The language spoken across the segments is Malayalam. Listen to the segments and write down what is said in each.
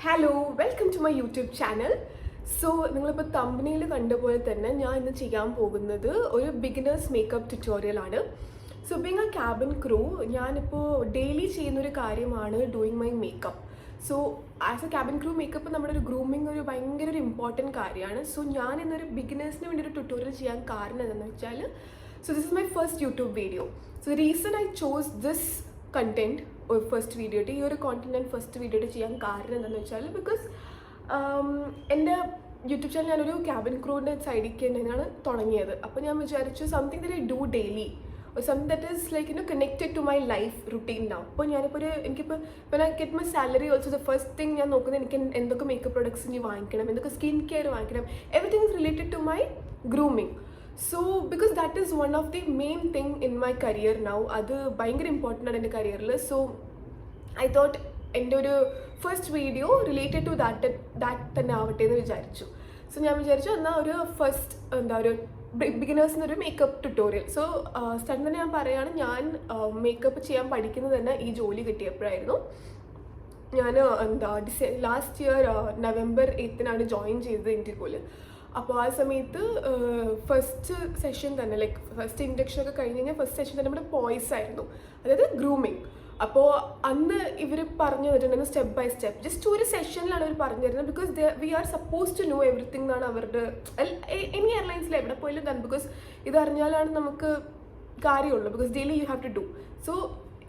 Hello welcome to my YouTube channel. So നിങ്ങളിപ്പോൾ തമ്പനിയിൽ കണ്ട പോലെ തന്നെ ഞാൻ ഇന്ന് ചെയ്യാൻ പോകുന്നത് ഒരു ബിഗിനേഴ്സ് മേക്കപ്പ് ട്യൂട്ടോറിയൽ ആണ്. So being a cabin crew ഞാനിപ്പോൾ ഡെയിലി ചെയ്യുന്നൊരു കാര്യമാണ് doing my makeup. So as A cabin crew makeup നമ്മുടെ ഒരു ഗ്രൂമിങ് ഒരു ഭയങ്കര ഒരു ഇമ്പോർട്ടൻറ്റ് കാര്യമാണ്. സോ ഞാൻ ഇന്നൊരു ബിഗിനേഴ്സിന് വേണ്ടി ഒരു ട്യൂട്ടോറിയൽ ചെയ്യാൻ കാരണം എന്താണെന്ന് വെച്ചാൽ so this is my first YouTube video. So the reason I chose this content first വീഡിയോയുടെ ഈ ഒരു കോണ്ടന്റ് ഞാൻ ഫസ്റ്റ് വീഡിയോയുടെ ചെയ്യാൻ കാരണം എന്താണെന്ന് വെച്ചാൽ ബിക്കോസ് എൻ്റെ യൂട്യൂബ് ചാനൽ ഞാനൊരു ക്യാബിൻ ക്രൂവിൻ്റെ സൈഡിലേക്ക് തന്നെയാണ് തുടങ്ങിയത്. അപ്പോൾ ഞാൻ വിചാരിച്ചു something that I do daily something that is like connected to my life routine നാ. അപ്പോൾ ഞാനിപ്പോൾ എനിക്കിപ്പോൾ when I get my salary also the first thing ഞാൻ നോക്കുന്നത് എനിക്ക് എന്തൊക്കെ മേക്കപ്പ് പ്രൊഡക്ട്സ് ഇനി വാങ്ങിക്കണം, എന്തൊക്കെ സ്കിൻ കെയർ വാങ്ങിക്കണം, everything is related to my grooming. So because that is one of the main thing in my career now. അത് ഭയങ്കര ഇമ്പോർട്ടൻ്റ് ആണ് എൻ്റെ കരിയറിൽ. സോ ഐ തോട്ട് എൻ്റെ ഒരു first video related to that തന്നെ ആവട്ടെ എന്ന് വിചാരിച്ചു. സോ ഞാൻ വിചാരിച്ചു എന്നാൽ ഒരു ഫസ്റ്റ് ഒരു ബിഗിനേഴ്സിനൊരു മേക്കപ്പ് ട്യൂട്ടോറിയൽ. സോ സ്റ്റാർട്ടിങ് തന്നെ ഞാൻ പറയുകയാണ്, ഞാൻ മേക്കപ്പ് ചെയ്യാൻ പഠിക്കുന്നത് തന്നെ ഈ ജോലി കിട്ടിയപ്പോഴായിരുന്നു. ഞാൻ ലാസ്റ്റ് ഇയർ November 8 ജോയിൻ ചെയ്തത് ഇൻഡിഗോയിൽ. അപ്പോൾ ആ സമയത്ത് ഫസ്റ്റ് സെഷൻ തന്നെ ലൈക്ക് ഫസ്റ്റ് ഇൻഡക്ഷൻ ഒക്കെ കഴിഞ്ഞ് കഴിഞ്ഞാൽ ഫസ്റ്റ് സെഷൻ തന്നെ നമ്മുടെ പോയ്സ് ആയിരുന്നു, അതായത് ഗ്രൂമിങ്. അപ്പോൾ അന്ന് ഇവർ പറഞ്ഞു തരുന്നത് സ്റ്റെപ്പ് ബൈ സ്റ്റെപ്പ് ജസ്റ്റ് ഒരു സെഷനിലാണ് അവർ പറഞ്ഞു തരുന്നത്. Because we are suppose to know everything എന്നാണ് അവരുടെ എനി എയർലൈൻസിൽ എവിടെ പോയാലും തന്നെ. ബിക്കോസ് ഇതറിഞ്ഞാലാണ് നമുക്ക് കാര്യമുള്ളൂ. Because daily you have to do. So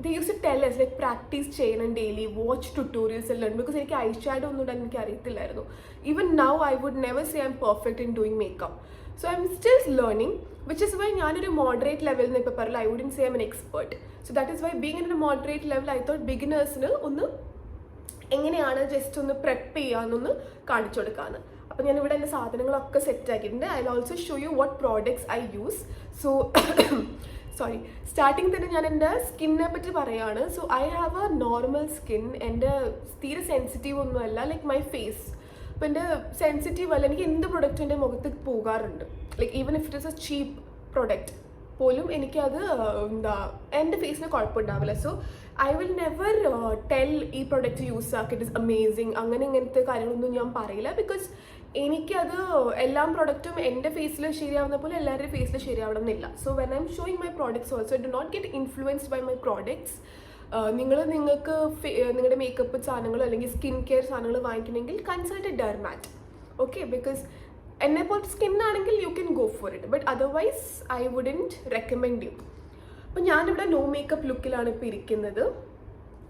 they used to tell us like practice ചെയ്യണം ഡെയിലി, വാച്ച് ട്യൂട്ടോറിയൽസ് എല്ലാം. ബിക്കോസ് എനിക്ക് ഐ ഷാഡോ ഒന്നും ഇടാൻ എനിക്ക് അറിയത്തില്ലായിരുന്നു. Even now I would never say I'm perfect in doing makeup. So I M still learning, which is why ഞാനൊരു മോഡറേറ്റ് ലെവലിൽ നിന്ന് ഇപ്പോൾ പറയില്ല, I wouldn't say I'm an expert. So that is why being in A moderate level I thought ബിഗിനേഴ്സിന് ഒന്ന് എങ്ങനെയാണ് ജസ്റ്റ് ഒന്ന് പ്രെപ്പ് ചെയ്യാമെന്നൊന്ന് കാണിച്ചു കൊടുക്കാമെന്ന്. അപ്പോൾ ഞാനിവിടെ എൻ്റെ സാധനങ്ങളൊക്കെ സെറ്റ് ആക്കിയിട്ടുണ്ട്. I will also show you what products I use. So starting തന്നെ ഞാൻ എൻ്റെ സ്കിന്നിനെ പറ്റി പറയുകയാണ്. So I have A normal skin. എൻ്റെ തീരെ സെൻസിറ്റീവ് ഒന്നുമല്ല ലൈക്ക് മൈ ഫേസ്. അപ്പോൾ എൻ്റെ സെൻസിറ്റീവ് അല്ല, എനിക്ക് എന്ത് പ്രൊഡക്റ്റും എൻ്റെ മുഖത്ത് പോകാറുണ്ട്. Like even if it is a cheap product പോലും എനിക്കത് എൻ്റെ ഫേസിന് കുഴപ്പമുണ്ടാവില്ല. So I will never tell ഈ പ്രൊഡക്റ്റ് യൂസ് ആക്കി ഇറ്റ് ഇസ് അമേസിങ് അങ്ങനെ ഇങ്ങനത്തെ കാര്യങ്ങളൊന്നും ഞാൻ പറയില്ല. ബിക്കോസ് എനിക്കത് എല്ലാ പ്രൊഡക്റ്റും എൻ്റെ ഫേസിൽ ശരിയാവുന്ന പോലെ എല്ലാവരുടെ ഫേസിൽ ശരിയാവണം എന്നില്ല. So when I'm showing my products also do not get influenced by my products. നിങ്ങൾക്ക് നിങ്ങളുടെ മേക്കപ്പ് സാധനങ്ങൾ അല്ലെങ്കിൽ സ്കിൻ കെയർ സാധനങ്ങൾ വാങ്ങിക്കണമെങ്കിൽ consult a derm. Okay, because എന്നെ പോലെ സ്കിൻ ആണെങ്കിൽ you can go for it, but otherwise I wouldn't recommend you. അപ്പോൾ ഞാനിവിടെ നോ മേക്കപ്പ് ലുക്കിലാണ് ഇപ്പോൾ ഇരിക്കുന്നത്.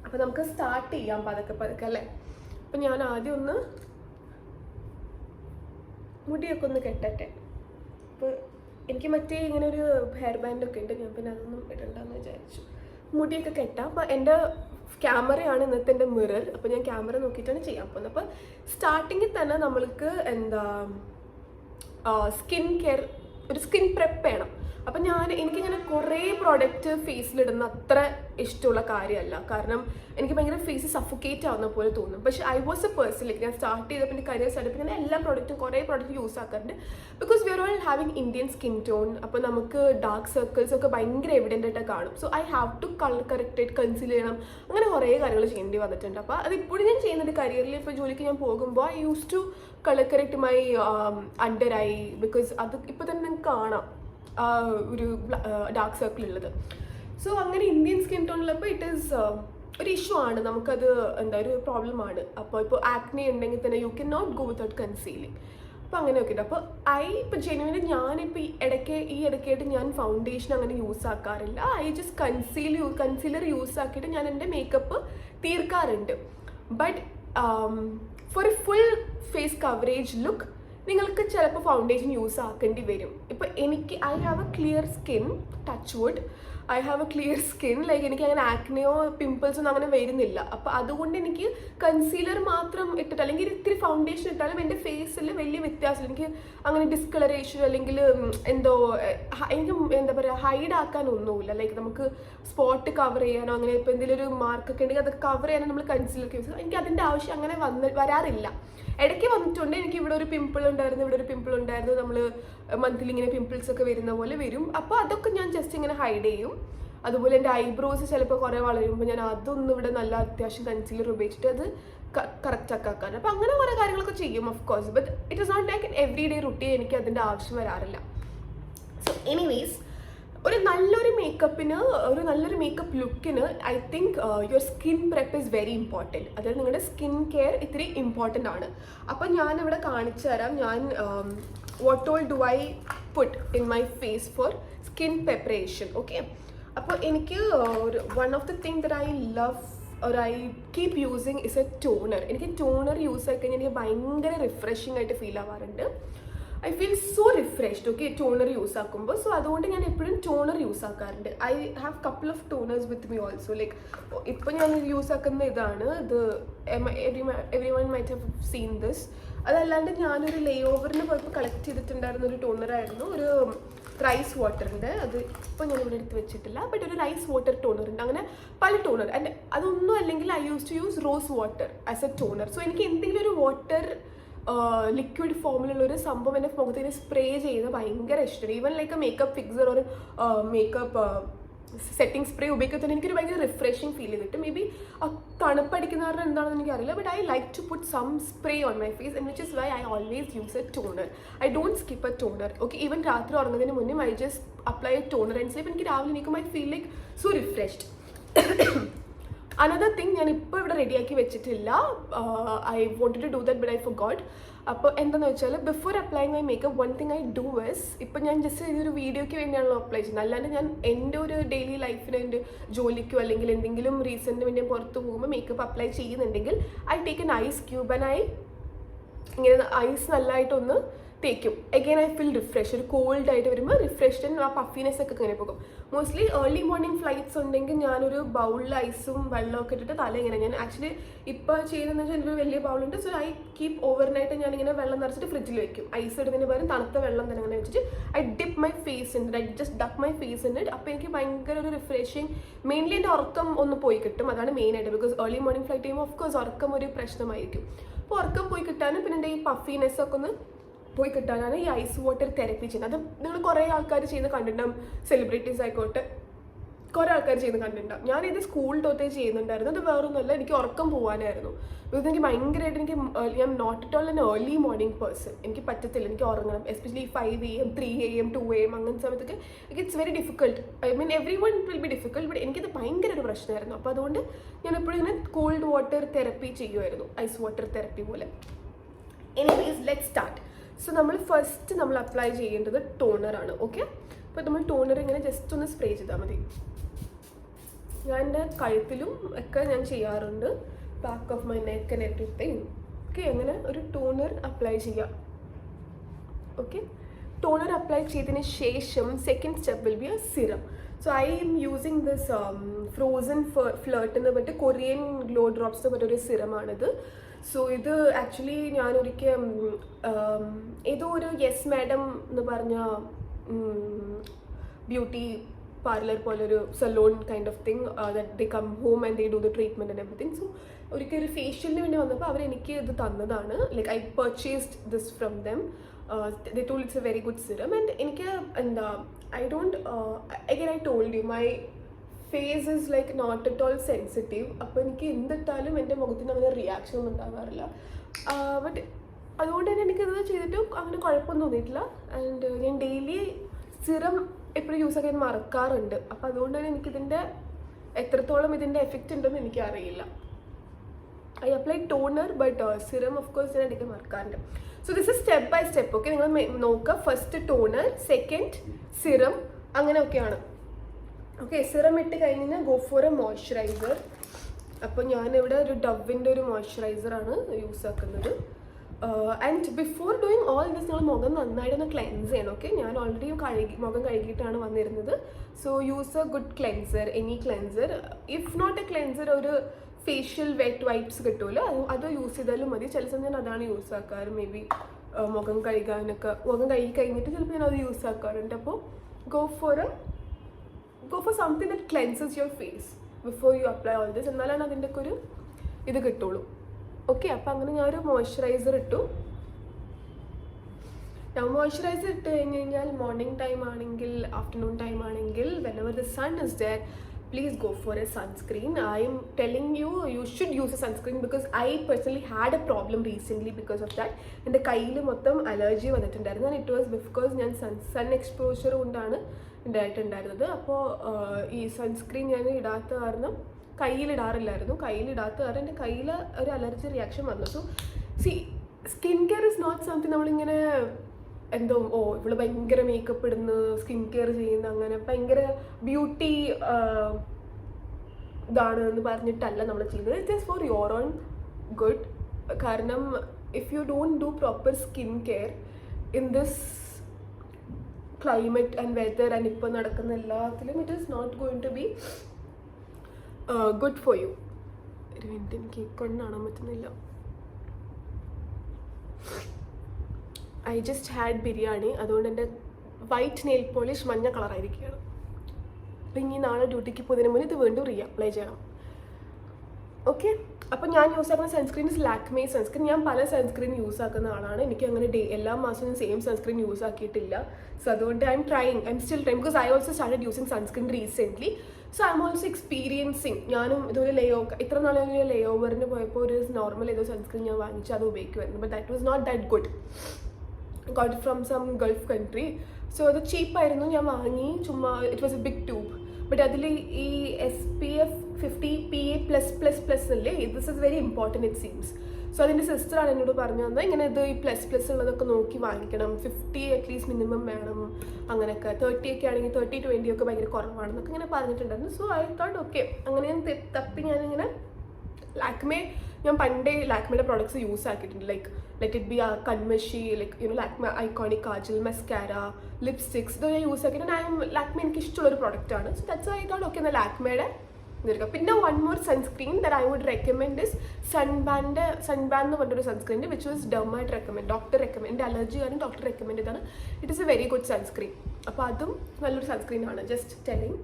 അപ്പോൾ നമുക്ക് സ്റ്റാർട്ട് ചെയ്യാം പതുക്കെ അല്ലേ. അപ്പോൾ ഞാൻ ആദ്യം ഒന്ന് മുടിയൊക്കെ ഒന്ന് കെട്ടട്ടെ. അപ്പോൾ എനിക്ക് മറ്റേ ഇങ്ങനെ ഒരു ഹെയർ ബാൻഡൊക്കെ ഉണ്ട്, ഞാൻ പിന്നെ അതൊന്നും ഇടണ്ടെന്ന് വിചാരിച്ചു. മുടിയൊക്കെ കെട്ടാം. അപ്പോൾ എൻ്റെ ക്യാമറയാണ് ഇന്നത്തെ എൻ്റെ മിറർ. അപ്പോൾ ഞാൻ ക്യാമറ നോക്കിയിട്ടാണ് ചെയ്യാൻ പോകുന്നത്. അപ്പോൾ സ്റ്റാർട്ടിങ്ങിൽ തന്നെ നമ്മൾക്ക് സ്കിൻ കെയർ ഒരു സ്കിൻ പ്രെപ്പ് വേണം. അപ്പം എനിക്കിങ്ങനെ കുറേ പ്രോഡക്റ്റ് ഫേസിലിടുന്ന അത്ര ഇഷ്ടമുള്ള കാര്യമല്ല. കാരണം എനിക്ക് ഭയങ്കര ഫേസ് സഫോക്കേറ്റ് ആവുന്ന പോലെ തോന്നും. പക്ഷേ I was a person like ഞാൻ സ്റ്റാർട്ട് ചെയ്തപ്പോൾ എൻ്റെ കരിയർ സ്റ്റാർട്ട് ചെയ്തപ്പോൾ ഞാൻ എല്ലാ പ്രോഡക്റ്റും കുറേ പ്രോഡക്റ്റ് യൂസ് ആക്കാറുണ്ട്. Because we are all having Indian skin tone. അപ്പോൾ നമുക്ക് ഡാർക്ക് സർക്കിൾസ് ഒക്കെ ഭയങ്കര എവിഡൻ്റ് ആയിട്ട് കാണും. So I have to colour കറക്റ്റായിട്ട് കൺസീൽ ചെയ്യണം. അങ്ങനെ കുറേ കാര്യങ്ങൾ ചെയ്യേണ്ടി വന്നിട്ടുണ്ട്. അപ്പോൾ അതിപ്പോഴും ഞാൻ ചെയ്യുന്നുണ്ട്. കരിയറിൽ ഇപ്പോൾ ജോലിക്ക് ഞാൻ പോകുമ്പോൾ I use to colour correct my under eye. Because അത് ഇപ്പോൾ തന്നെ നിങ്ങൾക്ക് കാണാം ഒരു ഡാർക്ക് സർക്കിൾ ഉള്ളത്. സോ അങ്ങനെ ഇന്ത്യൻ സ്കിൻ ടോണിലപ്പോൾ ഇറ്റ് ഈസ് ഒരു ഇഷ്യൂ ആണ്, നമുക്കത് ഒരു പ്രോബ്ലമാണ്. അപ്പോൾ ഇപ്പോൾ ആക്നെ ഉണ്ടെങ്കിൽ തന്നെ you can not go without concealing. അപ്പോൾ അങ്ങനെയൊക്കെ ഉണ്ട്. അപ്പോൾ ഇപ്പോൾ ജെന്യുവലി ഞാനിപ്പോൾ ഈ ഇടയ്ക്കായിട്ട് ഞാൻ ഫൗണ്ടേഷൻ അങ്ങനെ യൂസ് ആക്കാറില്ല. ഐ ജസ്റ്റ് കൺസീലർ യൂസ് ആക്കിയിട്ട് ഞാൻ എൻ്റെ മേക്കപ്പ് തീർക്കാറുണ്ട്. But for a full face coverage look നിങ്ങൾക്ക് ചിലപ്പോൾ ഫൗണ്ടേഷൻ യൂസ് ആക്കേണ്ടി വരും. ഇപ്പോൾ I have a clear skin, touch wood, I have a clear skin. Like എനിക്ക് അങ്ങനെ ആക്നെയോ പിമ്പിൾസ് ഒന്നും അങ്ങനെ വരുന്നില്ല. അപ്പോൾ അതുകൊണ്ട് എനിക്ക് കൺസീലർ മാത്രം ഇട്ടിട്ട് അല്ലെങ്കിൽ ഇത്തിരി ഫൗണ്ടേഷൻ ഇട്ടാലും എൻ്റെ ഫേസിൽ വലിയ വ്യത്യാസമില്ല. എനിക്ക് അങ്ങനെ ഡിസ്കളറേഷൻ അല്ലെങ്കിൽ എനിക്ക് ഹൈഡ് ആക്കാനൊന്നുമില്ല. ലൈക്ക് നമുക്ക് സ്പോട്ട് കവർ ചെയ്യാനോ അങ്ങനെ ഇപ്പോൾ എന്തെങ്കിലും ഒരു മാർക്കൊക്കെ ഉണ്ടെങ്കിൽ അത് കവർ ചെയ്യാനോ നമ്മൾ കൺസീലർ യൂസ് ചെയ്യും. എനിക്ക് അതിൻ്റെ ആവശ്യം അങ്ങനെ വരാറില്ല. ഇടയ്ക്ക് വന്നിട്ടുണ്ട്, എനിക്ക് ഇവിടെ ഒരു പിമ്പിൾ ഉണ്ടായിരുന്നു, നമ്മൾ മന്ത്ലി ഇങ്ങനെ പിമ്പിൾസ് ഒക്കെ വരുന്ന പോലെ വരും. അപ്പോൾ അതൊക്കെ ഞാൻ ജസ്റ്റ് ഇങ്ങനെ ഹൈഡ് ചെയ്യും. അതുപോലെ എൻ്റെ ഐബ്രോസ് ചിലപ്പോൾ കുറേ വളരുമ്പോൾ ഞാൻ അതൊന്നും ഇവിടെ നല്ല അത്യാവശ്യം കൺസീലർ ഉപയോഗിച്ചിട്ട് അത് കറക്റ്റ് ആക്കാൻ. അപ്പോൾ അങ്ങനെ കുറേ കാര്യങ്ങളൊക്കെ ചെയ്യും of course, but it is not like every day routine എനിക്ക് അതിൻ്റെ ആവശ്യം വരാറില്ല. സോ എനിവേസ്, ഒരു നല്ലൊരു മേക്കപ്പിന്, ഒരു നല്ലൊരു മേക്കപ്പ് ലുക്കിന് I think your skin prep is very important. അതായത് നിങ്ങളുടെ സ്കിൻ കെയർ ഇത്തിരി ഇമ്പോർട്ടൻ്റ് ആണ്. അപ്പം ഞാനിവിടെ കാണിച്ചു തരാം ഞാൻ what all do I put in my face for skin preparation. Okay, അപ്പോൾ എനിക്ക് one of the thing that I love or I keep using is a toner. എനിക്ക് ടോണർ യൂസ് ആക്കി കഴിഞ്ഞാൽ എനിക്ക് ഭയങ്കര റിഫ്രഷിംഗ് ആയിട്ട് ഫീൽ ആവാറുണ്ട്. I feel so refreshed okay toner use ആക്കുമ്പോൾ. സോ അതുകൊണ്ട് ഞാൻ എപ്പോഴും ടോണർ യൂസ് ആക്കാറുണ്ട്. I have couple of toners with me also. Like ഇപ്പോൾ ഞാൻ യൂസ് ആക്കുന്ന ഇതാണ്, ഇത് every one might have seen this. അതല്ലാണ്ട് ഞാനൊരു ലേ ഓവറിന് പോയപ്പോൾ കളക്ട് ചെയ്തിട്ടുണ്ടായിരുന്ന ഒരു ടോണറായിരുന്നു, ഒരു റൈസ് വാട്ടറിൻ്റെ. അത് ഇപ്പോൾ ഞാൻ ഇവിടെ എടുത്ത് വെച്ചിട്ടില്ല, ബട്ട് ഒരു റൈസ് വാട്ടർ ടോണർ ഉണ്ട്. അങ്ങനെ പല ടോണർ. ആൻഡ് അതൊന്നും അല്ലെങ്കിൽ I use to use rose water as a toner. So എനിക്ക് എന്തെങ്കിലും ഒരു വാട്ടർ ലിക്വിഡ് ഫോമിലുള്ള ഒരു സംഭവം എൻ്റെ മുഖത്തേക്ക് സ്പ്രേ ചെയ്യുന്നത് ഭയങ്കര ഇഷ്ടമാണ്. Even like a makeup fixer ഒരു മേക്കപ്പ് സെറ്റിംഗ് സ്പ്രേ ഉപയോഗിക്കുന്നത് എനിക്കൊരു ഭയങ്കര റിഫ്രഷിങ് ഫീൽ ചെയ്തിട്ട്. മേ ബി തണുപ്പടിക്കുന്ന കാരണം എന്താണെന്ന് എനിക്കറിയില്ല, but I like to put some spray on my face, and which is why I always use a toner. I don't skip a toner. Okay, even രാത്രി ഉറങ്ങുന്നതിന് മുന്നേ I just apply a toner and sleep. എനിക്ക് രാവിലെ നിൽക്കുമ്പോൾ I feel like so refreshed. Another thing ഞാൻ ഇപ്പോൾ ഇവിടെ റെഡിയാക്കി വെച്ചിട്ടില്ല. I wanted to do that but I forgot. അപ്പോൾ എന്താണെന്ന് വെച്ചാൽ before applying my makeup one thing I do is, ഇപ്പം ഞാൻ ജസ്റ്റ് ഇതൊരു വീഡിയോയ്ക്ക് വേണ്ടിയാണല്ലോ അപ്ലൈ ചെയ്യുന്നത്. അല്ലാണ്ട് ഞാൻ എൻ്റെ ഒരു ഡെയിലി ലൈഫിന് എൻ്റെ ജോലിക്കോ അല്ലെങ്കിൽ എന്തെങ്കിലും റീസണിന് വേണ്ടി പുറത്ത് പോകുമ്പോൾ മേക്കപ്പ് അപ്ലൈ ചെയ്യുന്നുണ്ടെങ്കിൽ I take an ice cube and I ഇങ്ങനെ ഐസ് നല്ലതായിട്ടൊന്ന് തേക്കും. Again I feel refresh. ഒരു കോൾഡ് ആയിട്ട് വരുമ്പോൾ റിഫ്രഷ്ഡ് ആൻഡ് ആ പഫിനെസ് ഒക്കെ ഇങ്ങനെ പോകും. മോസ്റ്റ്ലി ഏർലി മോർണിംഗ് ഫ്ലൈറ്റ്സ് ഉണ്ടെങ്കിൽ ഞാനൊരു ബൗളിൽ ഐസും വെള്ളമൊക്കെ ഇട്ടിട്ട് തല ഇങ്ങനെ, ഞാൻ ആക്ച്വലി ഇപ്പോൾ ചെയ്യുന്നതെന്ന് വെച്ചാൽ എൻ്റെ ഒരു വലിയ ബൗളുണ്ട്. സോ ഐ കീപ്പ് ഓവർനൈറ്റ് ഞാനിങ്ങനെ വെള്ളം നിറച്ചിട്ട് ഫ്രിഡ്ജിൽ വെക്കും. ഐസ് ഇടുന്നതിന് പകരം തണുത്ത വെള്ളം തന്നെ അങ്ങനെ വെച്ചിട്ട് I dip my face in it. I just duck my face in it. അപ്പോൾ എനിക്ക് ഭയങ്കര ഒരു റിഫ്രഷിങ്, മെയിൻലി എൻ്റെ ഉറക്കം ഒന്ന് പോയി കിട്ടും. അതാണ് മെയിനായിട്ട്. ബിക്കോസ് ഏർലി മോർണിംഗ് ഫ്ലൈറ്റ് ചെയ്യുമ്പോൾ ഓഫ് കോഴ്സ് ഉറക്കം ഒരു പ്രശ്നമായിരിക്കും. അപ്പോൾ ഉറക്കം പോയി കിട്ടാനും പിന്നെ എൻ്റെ ഈ പഫിനെസ് ഒക്കെ ഒന്ന് പോയി കിട്ടാനാണ് ഈ ഐസ് വാട്ടർ തെറപ്പി ചെയ്യുന്നത്. അത് നിങ്ങൾ കുറേ ആൾക്കാർ ചെയ്യുന്ന കണ്ടിട്ടുണ്ടാവും. സെലിബ്രിറ്റീസ് ആയിക്കോട്ടെ കുറേ ആൾക്കാർ ചെയ്യുന്ന കണ്ടിട്ടുണ്ടാവും. ഞാനിത് സ്കൂൾ തൊട്ടേ ചെയ്യുന്നുണ്ടായിരുന്നു. അത് വേറൊന്നുമല്ല, എനിക്ക് ഉറക്കം പോകാനായിരുന്നു. ബിക്കോസ് എനിക്ക് ഭയങ്കരമായിട്ട് ഞാൻ not at all an early morning person. എനിക്ക് പറ്റത്തില്ല, എനിക്ക് ഉറങ്ങണം. എസ്പെഷ്യലി 5 AM 3 AM 2 AM അങ്ങനത്തെ സമയത്തൊക്കെ it's very difficult. I mean every one will be difficult, but എനിക്കത് ഭയങ്കര ഒരു പ്രശ്നമായിരുന്നു. അപ്പോൾ അതുകൊണ്ട് ഞാൻ എപ്പോഴും ഇങ്ങനെ കോൾഡ് വാട്ടർ തെറപ്പി ചെയ്യുമായിരുന്നു, ഐസ് വാട്ടർ തെറപ്പി പോലെ. Anyways let's start. സോ നമ്മൾ ഫസ്റ്റ് നമ്മൾ അപ്ലൈ ചെയ്യേണ്ടത് ടോണറാണ്. ഓക്കെ, അപ്പോൾ നമ്മൾ ടോണർ ഇങ്ങനെ ജസ്റ്റ് ഒന്ന് സ്പ്രേ ചെയ്താൽ മതി. ഞാൻ എൻ്റെ കഴുത്തിലും ഒക്കെ ഞാൻ ചെയ്യാറുണ്ട്, back of my neck and everything. Okay, അങ്ങനെ ഒരു ടോണർ അപ്ലൈ ചെയ്യാം. ഓക്കെ, ടോണർ അപ്ലൈ ചെയ്തതിന് ശേഷം second step will be A serum. So I am using this frozen flirt എന്ന് പറഞ്ഞിട്ട് കൊറിയൻ ഗ്ലോ ഡ്രോപ്സ് എന്ന് പറഞ്ഞൊരു സിറമാണിത്. സോ ഇത് ആക്ച്വലി ഞാനൊരിക്കൽ ഏതോ ഒരു യെസ് മാഡം എന്ന് പറഞ്ഞ ബ്യൂട്ടി പാർലർ പോലൊരു salon kind of thing that they come home and they do the treatment and everything. So ഒരിക്കൽ ഒരു ഫേഷ്യലിന് വേണ്ടി വന്നപ്പോൾ അവരെനിക്ക് ഇത് തന്നതാണ്. Like I purchased this from them. They told it's a very good serum. And എനിക്ക് എന്താ I don't again I told you my face is like not at all sensitive. അപ്പോൾ എനിക്ക് എന്തിട്ടാലും എൻ്റെ മുഖത്തിന് അങ്ങനെ റിയാക്ഷൻ ഒന്നും ഉണ്ടാകാറില്ല. ബട്ട് അതുകൊണ്ട് തന്നെ എനിക്കത് ചെയ്തിട്ടും അങ്ങനെ കുഴപ്പമൊന്നും തോന്നിയിട്ടില്ല. ആൻഡ് ഞാൻ ഡെയിലി സിറം എപ്പോഴും യൂസ് ആക്കാൻ മറക്കാറുണ്ട്. അപ്പോൾ അതുകൊണ്ട് തന്നെ എനിക്കിതിൻ്റെ എത്രത്തോളം ഇതിൻ്റെ എഫക്റ്റ് ഉണ്ടെന്ന് എനിക്കറിയില്ല. I apply toner but serum of course ഞാൻ എനിക്ക് മറക്കാറുണ്ട്. So this is step by step. Okay, നിങ്ങൾ നോക്കുക. ഫസ്റ്റ് ടോണർ, സെക്കൻഡ് സിറം, അങ്ങനെയൊക്കെയാണ്. ഓക്കെ, സിറം ഇട്ട് കഴിഞ്ഞാൽ ഗോ ഫോർ എ മോയ്സ്ചറൈസർ. അപ്പോൾ ഞാനിവിടെ ഒരു ഡവിൻ്റെ ഒരു മോയ്സ്ചറൈസറാണ് യൂസ് ആക്കുന്നത്. And before doing all this നിങ്ങൾ മുഖം നന്നായിട്ടൊന്ന് ക്ലെൻസ് ചെയ്യണം. ഓക്കെ, ഞാൻ ഓൾറെഡി മുഖം കഴുകിയിട്ടാണ് വന്നിരുന്നത്. So use a good cleanser, any cleanser. If not a cleanser, ഒരു ഫേഷ്യൽ വെറ്റ് വൈപ്സ് കിട്ടുമല്ലോ, അത് യൂസ് ചെയ്താലും മതി. ചില സമയം ഞാൻ അതാണ് യൂസ് ആക്കാറ്. മേ ബി മുഖം കഴുകാനൊക്കെ, മുഖം കഴുകി കഴിഞ്ഞിട്ട് ചിലപ്പോൾ ഞാൻ അത് യൂസ് ആക്കാറുണ്ട്. അപ്പോൾ go for something that cleanses your face before you apply all this. എന്നാലാണ് അതിൻ്റെ ഒക്കെ ഒരു ഇത് കിട്ടുള്ളൂ. ഓക്കെ, അപ്പോൾ അങ്ങനെ ഞാനൊരു മോയ്സ്ചറൈസർ ഇട്ടു. മോയ്സ്ചറൈസർ ഇട്ട് കഴിഞ്ഞ് കഴിഞ്ഞാൽ മോർണിംഗ് ടൈം ആണെങ്കിൽ ആഫ്റ്റർനൂൺ ടൈം ആണെങ്കിൽ whenever the sun is there, please go for a sunscreen. I am telling you, you should use a sunscreen because I personally had a problem recently because of that. എൻ്റെ കയ്യിൽ മൊത്തം അലർജി വന്നിട്ടുണ്ടായിരുന്നു, ആൻഡ് ഇറ്റ് വാസ് ബിക്കോസ് ഞാൻ സൺ എക്സ്പോഷർ കൊണ്ടാണ് ഉണ്ടായിട്ടുണ്ടായിരുന്നത്. അപ്പോൾ ഈ സൺസ്ക്രീൻ ഞാൻ ഇടാത്ത കാരണം കയ്യിലിടാറില്ലായിരുന്നു. കയ്യിലിടാത്ത കാരണം എൻ്റെ കയ്യിൽ ഒരു അലർജി റിയാക്ഷൻ വന്നു. So see, skin care is not something നമ്മളിങ്ങനെ എന്തോ ഇവള് ഭയങ്കര മേക്കപ്പ് ഇടുന്നു, സ്കിൻ കെയർ ചെയ്യുന്നു, അങ്ങനെ ഭയങ്കര ബ്യൂട്ടി ഇതാണ് എന്ന് പറഞ്ഞിട്ടല്ല നമ്മൾ ചെയ്യുന്നത്. It is for your own good. കാരണം if you don't do proper skin care in this climate and weather and ഇപ്പോൾ നടക്കുന്ന എല്ലാത്തിലും it is not going to be good for you. ഒരു മിനിറ്റ്, എനിക്ക് കൊണ്ട് കാണാൻ പറ്റുന്നില്ല. ഐ ജസ്റ്റ് ഹാഡ് ബിരിയാണി, അതുകൊണ്ട് എൻ്റെ വൈറ്റ് നെയിൽ പോളിഷ് മഞ്ഞ കളറായിരിക്കുകയാണ്. അപ്പം ഇനി നാളെ ഡ്യൂട്ടിക്ക് പോകുന്നതിന് മുന്നേ ഇത് വീണ്ടും അപ്ലൈ ചെയ്യണം. ഓക്കെ, അപ്പം ഞാൻ യൂസ് ആക്കുന്ന സൺസ്ക്രീൻ ഇസ് ലാക്മേ സൺസ്ക്രീൻ. ഞാൻ പല സൺസ്ക്രീൻ യൂസ് ആക്കുന്ന ആളാണ്. എനിക്ക് അങ്ങനെ എല്ലാ മാസവും സെയിം സൺസ്ക്രീൻ യൂസ് ആക്കിയിട്ടില്ല. സോ അതുകൊണ്ട് I'm still trying because I also started using sunscreen recently. So I am also experiencing. ഞാനും ഇതുപോലെ ഇത്ര നാളെ ലേ ഓവറിന് പോയപ്പോൾ ഒരു നോർമൽ ഏതോ സൺസ്ക്രീൻ ഞാൻ വാങ്ങിച്ചു, അത് ഉപയോഗിക്കുമായിരുന്നു. But that was not that good. got it from some Gulf country. So അത് ചീപ്പായിരുന്നു, ഞാൻ വാങ്ങി ചുമ്മാ. It was a big tube. But അതിൽ ഈ SPF 50 PA+++ അല്ലേ, this is very important it seems. So അതിൻ്റെ സിസ്റ്ററാണ് എന്നോട് പറഞ്ഞു തന്നത്, ഇങ്ങനെ ഇത് ഈ ++ ഉള്ളതൊക്കെ നോക്കി വാങ്ങിക്കണം, 50 അറ്റ്ലീസ്റ്റ് മിനിമം വേണം, അങ്ങനെയൊക്കെ. 30 ഒക്കെ ആണെങ്കിൽ 30-20 ഒക്കെ ഭയങ്കര കുറവാണെന്നൊക്കെ ഇങ്ങനെ പറഞ്ഞിട്ടുണ്ടായിരുന്നു. സോ ഐ തോട്ട് ഓക്കെ, അങ്ങനെ ഞാൻ തപ്പി ഞാനിങ്ങനെ ലാക്മേ, ഞാൻ പണ്ടേ ലാക്മേയുടെ പ്രോഡക്ട്സ് യൂസ് ആക്കിയിട്ടുണ്ട്. ലൈക്ക് ലെറ്റ് ഇറ്റ് ബി കൺമഷി, like Lakme iconic kajal, mascara, lipsticks, ഇതൊക്കെ ഞാൻ യൂസ് ആക്കിയിട്ട് ലാക്മേ എനിക്ക് ഇഷ്ടമുള്ളൊരു പ്രോഡക്റ്റാണ്. So that's I thought okay എന്നാൽ ലാക്മേയുടെ ഇതെടുക്കാം. പിന്നെ one more sunscreen that I would recommend is Sunban എന്ന് പറഞ്ഞൊരു sunscreen which was doctor recommend. എൻ്റെ അലർജി കാരണം ഡോക്ടർ റെക്കമെൻഡ് ചെയ്താണ്. It is a very good sunscreen. അപ്പോൾ അതും നല്ലൊരു സൺസ്ക്രീനാണ്, ജസ്റ്റ് ടെല്ലിങ്.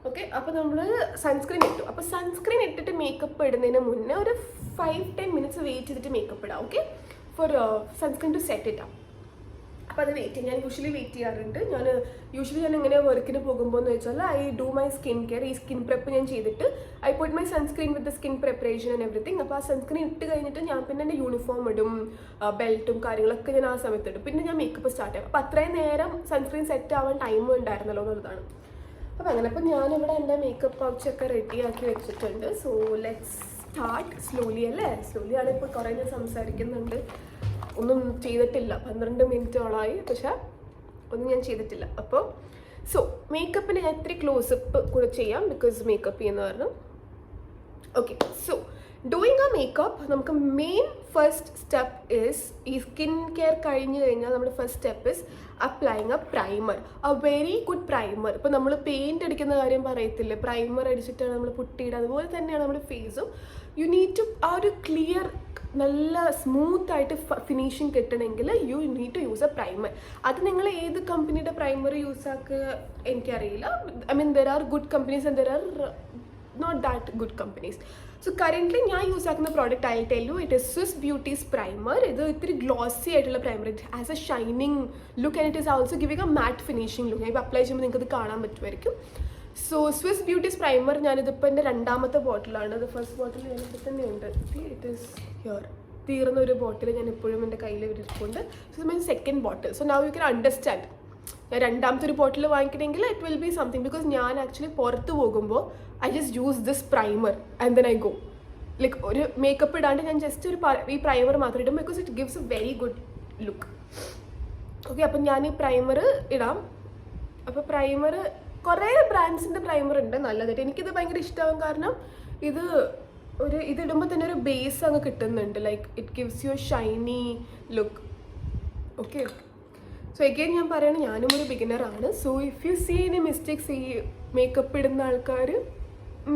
ഓക്കെ, അപ്പോൾ നമ്മൾ സൺസ്ക്രീൻ ഇട്ടു. അപ്പോൾ സൺസ്ക്രീൻ ഇട്ടിട്ട് മേക്കപ്പ് ഇടുന്നതിന് മുന്നേ ഒരു 5-10 മിനിറ്റ്സ് വെയിറ്റ് ചെയ്തിട്ട് മേക്കപ്പ് ഇടാം. Okay, for sunscreen to set ഇട്ടാം. അപ്പോൾ അത് വെയിറ്റ് ചെയ്യാം. ഞാൻ യൂഷ്വലി വെയിറ്റ് ചെയ്യാറുണ്ട്. ഞാൻ എങ്ങനെ വർക്കിന് പോകുമ്പോൾ എന്ന് വെച്ചാൽ I do my skin care. ഈ സ്കിൻ പ്രെപ്പ് ഞാൻ ചെയ്തിട്ട് I put my sunscreen with the skin preparation and everything. അപ്പോൾ ആ സൺസ്ക്രീൻ ഇട്ട് കഴിഞ്ഞിട്ട് ഞാൻ പിന്നെ എൻ്റെ യൂണിഫോം ഇടും, ബെൽറ്റും കാര്യങ്ങളൊക്കെ ഞാൻ ആ സമയത്ത് ഇടും. പിന്നെ ഞാൻ മേക്കപ്പ് സ്റ്റാർട്ട് ചെയ്യും. അപ്പോൾ അത്രയും നേരം സൺസ്ക്രീൻ സെറ്റ് ആവാൻ ടൈം ഉണ്ടായിരുന്നല്ലോ എന്നുള്ളതാണ്. അപ്പോൾ അങ്ങനെ, അപ്പോൾ ഞാനിവിടെ എൻ്റെ മേക്കപ്പ് പൗച്ചൊക്കെ റെഡിയാക്കി വെച്ചിട്ടുണ്ട്. So let's start. സ്ലോലി അല്ലേ, സ്ലോലി ആണ്. ഇപ്പോൾ കുറേ ഞാൻ സംസാരിക്കുന്നുണ്ട്, ഒന്നും ചെയ്തിട്ടില്ല. 12 മിനിറ്റോളായി, പക്ഷേ ഒന്നും ഞാൻ ചെയ്തിട്ടില്ല. അപ്പോൾ സോ മേക്കപ്പിന് ഞാൻ ഇത്തിരി ക്ലോസപ്പ് കൂടെ ചെയ്യാം, ബിക്കോസ് മേക്കപ്പ് ചെയ്യുന്ന കാരണം. Okay, so doing A makeup നമുക്ക് മെയിൻ ഫസ്റ്റ് സ്റ്റെപ്പ് ഈസ്, ഈ സ്കിൻ കെയർ കഴിഞ്ഞ് കഴിഞ്ഞാൽ നമ്മുടെ first step is applying A primer, A very good primer. ഇപ്പോൾ നമ്മൾ പെയിൻറ്റ് അടിക്കുന്ന കാര്യം പറയത്തില്ലേ, പ്രൈമർ അടിച്ചിട്ടാണ് നമ്മൾ പുട്ടിയിടുക, അതുപോലെ തന്നെയാണ് നമ്മുടെ ഫേസും. യു നീഡ് ടു ആ ഒരു ക്ലിയർ നല്ല സ്മൂത്തായിട്ട് ഫിനിഷിങ് കിട്ടണമെങ്കിൽ you need to use a primer. അത് നിങ്ങൾ ഏത് കമ്പനിയുടെ പ്രൈമർ യൂസ് ആക്കുക എനിക്കറിയില്ല. I mean there are good companies and there are not that good companies. So currently ഞാൻ യൂസ് ആക്കുന്ന product I tell you, it is Swiss beauties primer. ഇത് ഇത്തിരി ഗ്ലോസി ആയിട്ടുള്ള primer. It has a shining look and it is also giving a matte finishing look. ഞാൻ ഇപ്പോൾ അപ്ലൈ ചെയ്യുമ്പോൾ നിങ്ങൾക്ക് ഇത് കാണാൻ പറ്റുമായിരിക്കും. സോ സ്വിസ് ബ്യൂട്ടീസ് പ്രൈമർ ഞാനിതിപ്പോൾ എൻ്റെ 2ാമത്തെ ബോട്ടിലാണ്. ഇത് ഫസ്റ്റ് ബോട്ടിൽ ഞാനിപ്പോൾ തന്നെ ഉണ്ട്. It is here. തീർന്ന ഒരു ബോട്ടിൽ ഞാൻ എപ്പോഴും എൻ്റെ കയ്യിൽ ഇരിപ്പുണ്ട്. So my second bottle. So now you can understand. ഞാൻ 2ാമത്തെ ഒരു ബോട്ടിൽ വാങ്ങിക്കണമെങ്കിൽ it will be something, because ഞാൻ ആക്ച്വലി പുറത്ത് പോകുമ്പോൾ I just use this primer and then I go. Like ഒരു മേക്കപ്പ് ഇടാണ്ട് ഞാൻ ജസ്റ്റ് ഈ പ്രൈമർ മാത്രം ഇടും, because it gives a very good look. Okay, അപ്പം ഞാൻ ഈ പ്രൈമർ ഇടാം. അപ്പോൾ പ്രൈമർ കുറേ ബ്രാൻഡ്സിൻ്റെ പ്രൈമർ ഉണ്ട് നല്ലതായിട്ട്. എനിക്കിത് ഭയങ്കര ഇഷ്ടമാകും, കാരണം ഇതിടുമ്പോൾ തന്നെ ഒരു ബേസ് അങ്ങ് കിട്ടുന്നുണ്ട്. Like it gives you a shiny look. Okay, so again ഞാൻ പറയണത് ഞാനും ഒരു ബിഗിനറാണ്. So if you see any mistakes, ഈ മേക്കപ്പ് ഇടുന്ന ആൾക്കാർ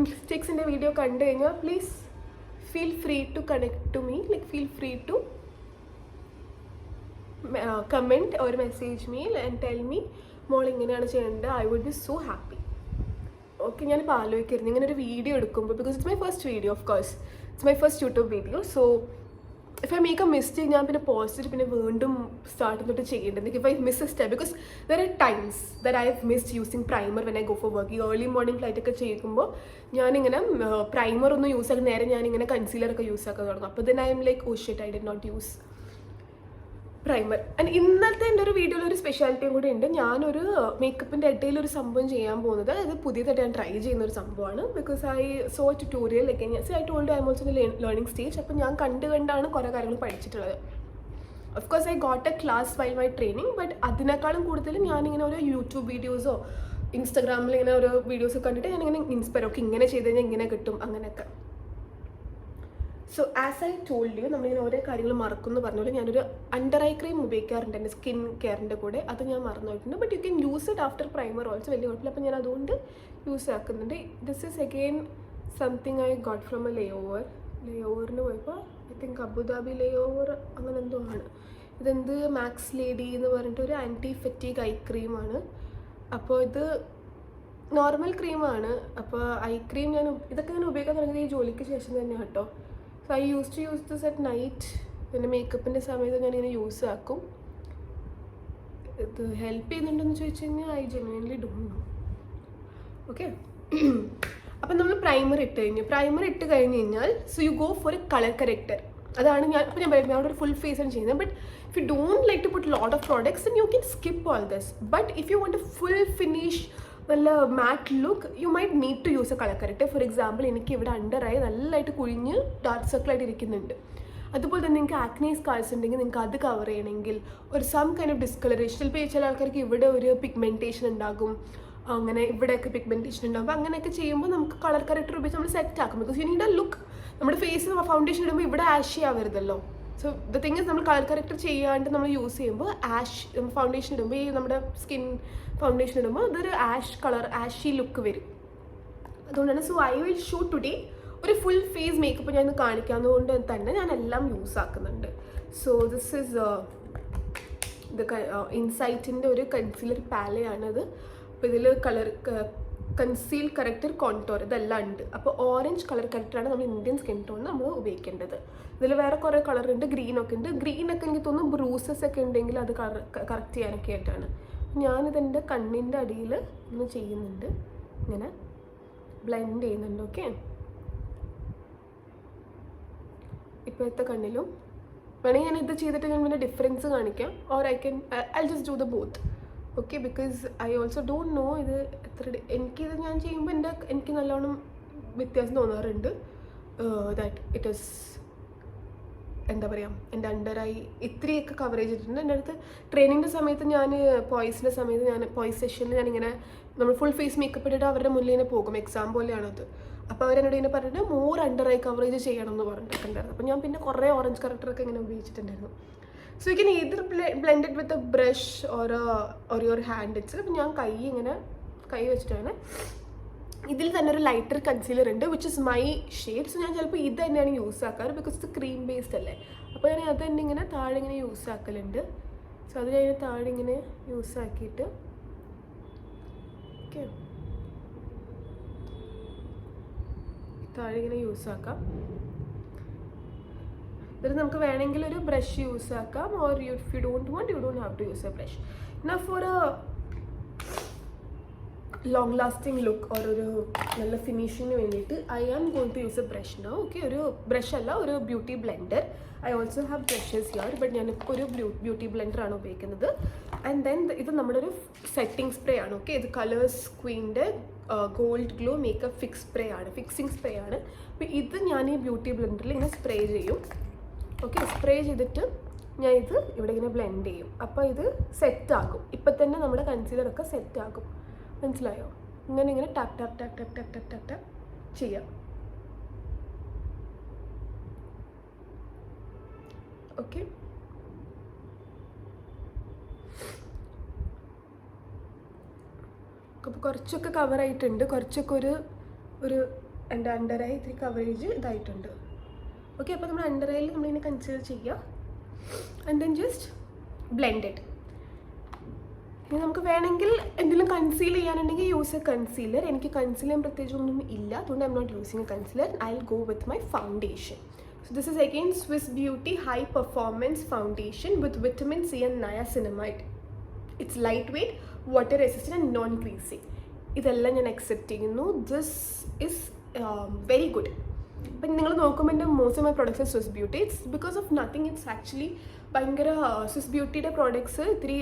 മിസ്റ്റേക്സിൻ്റെ വീഡിയോ കണ്ടു കഴിഞ്ഞാൽ please feel free to connect to me, like feel free to comment or message me and tell me മോൾ ഇങ്ങനെയാണ് ചെയ്യേണ്ടത്. I would be so happy. Okay, ഞാനിപ്പോൾ ആലോചിക്കരുത് ഇങ്ങനെ ഒരു വീഡിയോ എടുക്കുമ്പോൾ, because it's my first video, of course it's my first YouTube video. So if I make A mistake ഞാൻ പിന്നെ പോസ്റ്റ് പിന്നെ വീണ്ടും സ്റ്റാർട്ട് തൊട്ട് ചെയ്യേണ്ടത്. If I miss A step, because there are times that I have missed using primer when I go for work. ഈ ഏർലി മോർണിംഗ് ഫ്ലൈറ്റ് ഒക്കെ ചെയ്യുമ്പോൾ ഞാനിങ്ങനെ പ്രൈമർ ഒന്നും യൂസ് ആക്കി നേരെ ഞാനിങ്ങനെ കൺസീലറൊക്കെ യൂസ് ആക്കാൻ തുടങ്ങും. അപ്പോൾ then I'm like, oh shit, I did not use primer. And ഇന്നത്തെ എൻ്റെ ഒരു വീഡിയോയിൽ ഒരു സ്പെഷ്യാലിറ്റിയും കൂടി ഉണ്ട്. ഞാനൊരു മേക്കപ്പിൻ്റെ ഇടയിൽ ഒരു സംഭവം ചെയ്യാൻ പോകുന്നത്, അത് പുതിയതായിട്ട് ഞാൻ ട്രൈ ചെയ്യുന്ന ഒരു സംഭവമാണ്. Because I so tutorial like I told I am also learning stage. അപ്പോൾ ഞാൻ കണ്ടാണ് കുറേ കാര്യങ്ങൾ പഠിച്ചിട്ടുള്ളത്. Of course I got A class while my training, but അതിനേക്കാളും കൂടുതൽ ഞാനിങ്ങനെ ഓരോ യൂട്യൂബ് വീഡിയോസോ ഇൻസ്റ്റാഗ്രാമിൽ ഇങ്ങനെ ഓരോ വീഡിയോസ് കണ്ടിട്ട് ഞാനിങ്ങനെ ഇൻസ്പയർ, ഒക്കെ ഇങ്ങനെ ചെയ്ത് കഴിഞ്ഞാൽ ഇങ്ങനെ കിട്ടും അങ്ങനെയൊക്കെ. So as I told U, നമ്മളിങ്ങനെ ഓരോ കാര്യങ്ങൾ മറക്കുമെന്ന് പറഞ്ഞ ഞാനൊരു അണ്ടർ ഐ ക്രീം ഉപയോഗിക്കാറുണ്ട് എൻ്റെ സ്കിൻ കെയറിൻ്റെ കൂടെ. അത് ഞാൻ മറന്നു പോയിട്ടുണ്ട്. But you can use it after primer also, വലിയ കുഴപ്പമില്ല. അപ്പോൾ ഞാൻ അതുകൊണ്ട് യൂസ് ആക്കുന്നുണ്ട്. This is again something I got from a ലേഓവറിന് പോയപ്പോൾ ഐ തിങ്ക് അബുദാബി ലേഓവർ അങ്ങനെ എന്തോ ആണ്. ഇതെന്ത് മാക്സ് ലേഡി എന്ന് പറഞ്ഞിട്ട് ഒരു ആൻറ്റി ഫെറ്റീഗ് ഐ ക്രീമാണ്. അപ്പോൾ ഇത് നോർമൽ ക്രീമാണ്. അപ്പോൾ ഐ ക്രീം ഇതൊക്കെ ഞാൻ ഉപയോഗിക്കാൻ തുടങ്ങിയത് ഈ ജോലിക്ക് ശേഷം തന്നെ കേട്ടോ. So I use to use this at night. പിന്നെ മേക്കപ്പിൻ്റെ സമയത്ത് ഞാനിങ്ങനെ യൂസ് ആക്കും. ഇത് ഹെൽപ്പ് ചെയ്യുന്നുണ്ടെന്ന് ചോദിച്ചു കഴിഞ്ഞാൽ I genuinely don't know. Okay, അപ്പം നമ്മൾ പ്രൈമർ ഇട്ട് കഴിഞ്ഞാൽ so you go for a colour corrector. അതാണ് ഞാൻ അവിടെ ഒരു ഫുൾ ഫേസ് ആണ് ചെയ്യുന്നത്. But if you don't like to put lot of products then you can skip all this. But if you want a full finish നല്ല matte look, you might need to use a colour corrector. For example, എനിക്ക് ഇവിടെ അണ്ടറായി നല്ലതായിട്ട് കുഴിഞ്ഞ് ഡാർക്ക് സർക്കിളായിട്ട് ഇരിക്കുന്നുണ്ട്. അതുപോലെ തന്നെ നിങ്ങൾക്ക് ആക്നെ സ്കാർസ് ഉണ്ടെങ്കിൽ നിങ്ങൾക്ക് അത് കവർ ചെയ്യണമെങ്കിൽ ഒരു സം കൈൻഡ് ഓഫ് ഡിസ്കളറേഷൻ. ചിലപ്പോൾ ചില ആൾക്കാർക്ക് ഇവിടെ ഒരു പിഗ്മെൻറ്റേഷൻ ഉണ്ടാകും, അങ്ങനെ ഇവിടെയൊക്കെ പിഗ്മെൻറ്റേഷൻ ഉണ്ടാകും. അപ്പോൾ അങ്ങനെയൊക്കെ ചെയ്യുമ്പോൾ നമുക്ക് കളർ കറക്റ്റർ ഉപയോഗിച്ച് നമ്മൾ സെറ്റ് ആക്കും. Because you need a look. നമ്മുടെ ഫേസ് ഫൗണ്ടേഷൻ ഇടുമ്പോൾ ഇവിടെ ആഷി ആവരുതല്ലോ. സോ ദ തിങ് ഇസ്, നമ്മൾ കളർ കറക്റ്റർ ചെയ്യാണ്ട് നമ്മൾ യൂസ് ചെയ്യുമ്പോൾ ഫൗണ്ടേഷൻ ഇടുമ്പോൾ, ഈ നമ്മുടെ സ്കിൻ ഫൗണ്ടേഷൻ ഇടുമ്പോൾ അതൊരു ആഷി ലുക്ക് വരും. അതുകൊണ്ടാണ്. So I will shoe today ഒരു ഫുൾ ഫേസ് മേക്കപ്പ് ഞാൻ ഇന്ന് കാണിക്കാവുന്നതുകൊണ്ട് തന്നെ ഞാൻ എല്ലാം യൂസ് ആക്കുന്നുണ്ട്. സോ ദിസ് ഇസ് ഇത് ഇൻസൈറ്റിൻ്റെ ഒരു കൺസീലർ പാലയാണത്. അപ്പോൾ ഇതിൽ കൺസീൽ കറക്റ്റർ കോൺടോർ ഇതെല്ലാം ഉണ്ട്. അപ്പോൾ ഓറഞ്ച് കളർ കറക്റ്ററാണ് നമ്മൾ ഇന്ത്യൻ സ്കിൻ ടോണിന് നമ്മൾ ഉപയോഗിക്കേണ്ടത്. ഇതിൽ വേറെ കുറേ കളറുണ്ട്, ഗ്രീനൊക്കെ ഉണ്ട്. ഗ്രീനൊക്കെ എനിക്ക് തോന്നുന്നു ബ്രൂസസ് ഒക്കെ ഉണ്ടെങ്കിൽ അത് കറക്റ്റ് ചെയ്യാനൊക്കെ ആയിട്ടാണ്. ഞാനിതെൻ്റെ കണ്ണിൻ്റെ അടിയിൽ ഒന്ന് ചെയ്യുന്നുണ്ട്, ഇങ്ങനെ ബ്ലെൻഡ് ചെയ്യുന്നുണ്ട്. ഓക്കെ, ഇപ്പോഴത്തെ കണ്ണിലും വേണമെങ്കിൽ ഞാൻ ഇത് ചെയ്തിട്ട് ഞാൻ പിന്നെ ഡിഫറൻസ് കാണിക്കാം. Or I just do the both. Okay, because I also don't no ഇത് എനിക്കിത് ഞാൻ ചെയ്യുമ്പോൾ എനിക്ക് നല്ലോണം വ്യത്യാസം തോന്നാറുണ്ട്. ദാറ്റ് ഇറ്റ് ഈസ് എന്താ പറയുക, എൻ്റെ അണ്ടർ ഐ ഇത്രയൊക്കെ കവറേജ് ഇട്ടിട്ടുണ്ട്. എൻ്റെ അടുത്ത് ട്രെയിനിങ്ങിൻ്റെ സമയത്ത് ഞാൻ പോയ്സിൻ്റെ സമയത്ത് പോയ്സ് സെഷനിൽ ഞാനിങ്ങനെ നമ്മൾ ഫുൾ ഫേസ് മേക്കപ്പ് ഇട്ടിട്ട് അവരുടെ മുന്നിൽ ഇങ്ങനെ പോകും. എക്സാം പോലെയാണത്. അപ്പോൾ അവരെന്നോട് ഇങ്ങനെ പറഞ്ഞിട്ട് മോർ അണ്ടർ ഐ കവറേജ് ചെയ്യണം എന്ന് പറഞ്ഞിട്ടുണ്ടായിരുന്നു. അപ്പോൾ ഞാൻ പിന്നെ കുറേ ഓറഞ്ച് കറക്റ്ററൊക്കെ ഇങ്ങനെ ഉപയോഗിച്ചിട്ടുണ്ടായിരുന്നു. So you can either blend it with a brush or your hand itself. അപ്പോൾ ഞാൻ കൈ വെച്ചിട്ടാണ്. ഇതിൽ തന്നെ ഒരു ലൈറ്റർ കൺസീലർ ഉണ്ട് which is my shade. So ഞാൻ ചിലപ്പോൾ ഇത് തന്നെയാണ് യൂസ് ആക്കാറ്, ബിക്കോസ് ഇത് ക്രീം ബേസ്ഡ് അല്ലേ. അപ്പോൾ ഞാൻ അത് തന്നെ ഇങ്ങനെ താഴെ ഇങ്ങനെ യൂസ് ആക്കലുണ്ട്. സോ അത് ഞാൻ താഴെ ഇങ്ങനെ യൂസ് ആക്കിയിട്ട് ഓക്കെ താഴെ ഇങ്ങനെ യൂസ് ആക്കാം. എന്നിട്ട് നമുക്ക് വേണമെങ്കിൽ ഒരു ബ്രഷ് യൂസ് ആക്കാം. Or if you don't want you don't have to use a brush. എന്നാൽ for a long lasting look or ഒരു നല്ല ഫിനിഷിങ്ങിന് വേണ്ടിയിട്ട് I am going to use a brush now. Okay, ഒരു ബ്രഷ് അല്ല, ഒരു beauty blender. I also have brushes here, but ഞാനിപ്പോൾ ഒരു ബ്യൂട്ടി ബ്ലെൻഡറാണ് ഉപയോഗിക്കുന്നത്. ആൻഡ് ദെൻ ഇത് നമ്മുടെ ഒരു സെറ്റിംഗ് സ്പ്രേ ആണ്. ഓക്കെ, ഇത് കളേഴ്സ് ക്വീൻ്റെ gold glow makeup fixing spray ആണ്. അപ്പോൾ ഇത് ഞാൻ ഈ ബ്യൂട്ടി ബ്ലെൻഡറിൽ ഇങ്ങനെ സ്പ്രേ ചെയ്യും. ഓക്കെ, സ്പ്രേ ചെയ്തിട്ട് ഞാൻ ഇത് ഇവിടെ ഇങ്ങനെ ബ്ലെൻഡ് ചെയ്യും. അപ്പോൾ ഇത് സെറ്റാകും. ഇപ്പം തന്നെ നമ്മുടെ കൺസീലറൊക്കെ സെറ്റാകും. മനസ്സിലായോ? ഇങ്ങനെ tap tap tap tap tap tap tap tap ചെയ്യാം. ഓക്കെ, അപ്പോൾ കുറച്ചൊക്കെ കവറായിട്ടുണ്ട്. കുറച്ചൊക്കെ ഒരു എൻ്റെ അണ്ടർ ഐ ഇത്തിരി കവറേജ് ഇതായിട്ടുണ്ട്. ഓക്കെ, അപ്പോൾ നമ്മൾ അണ്ടർ ഐയിൽ നമ്മളിങ്ങനെ കൺസീലർ ചെയ്യുക. And then just blend it. ഇനി നമുക്ക് വേണമെങ്കിൽ എന്തെങ്കിലും കൺസീൽ ചെയ്യാനുണ്ടെങ്കിൽ യൂസ് എ കൺസീലർ. എനിക്ക് കൺസീൽ ചെയ്യാൻ പ്രത്യേകിച്ചൊന്നും ഇല്ല, അതുകൊണ്ട് I'm not using a concealer. I will go with my foundation. So this is again Swiss Beauty High Performance Foundation with vitamin C and niacinamide. It's lightweight, water resistant and non-greasy. ഇതെല്ലാം ഞാൻ അക്സെപ്റ്റ് ചെയ്യുന്നു. This is very good. അപ്പം നിങ്ങൾ നോക്കുമ്പോൾ എൻ്റെ most of my products Swiss beauty. It's because of nothing. It's actually ഭയങ്കര സ്വിസ് ബ്യൂട്ടിയുടെ പ്രോഡക്ട്സ് ഇത്തിരി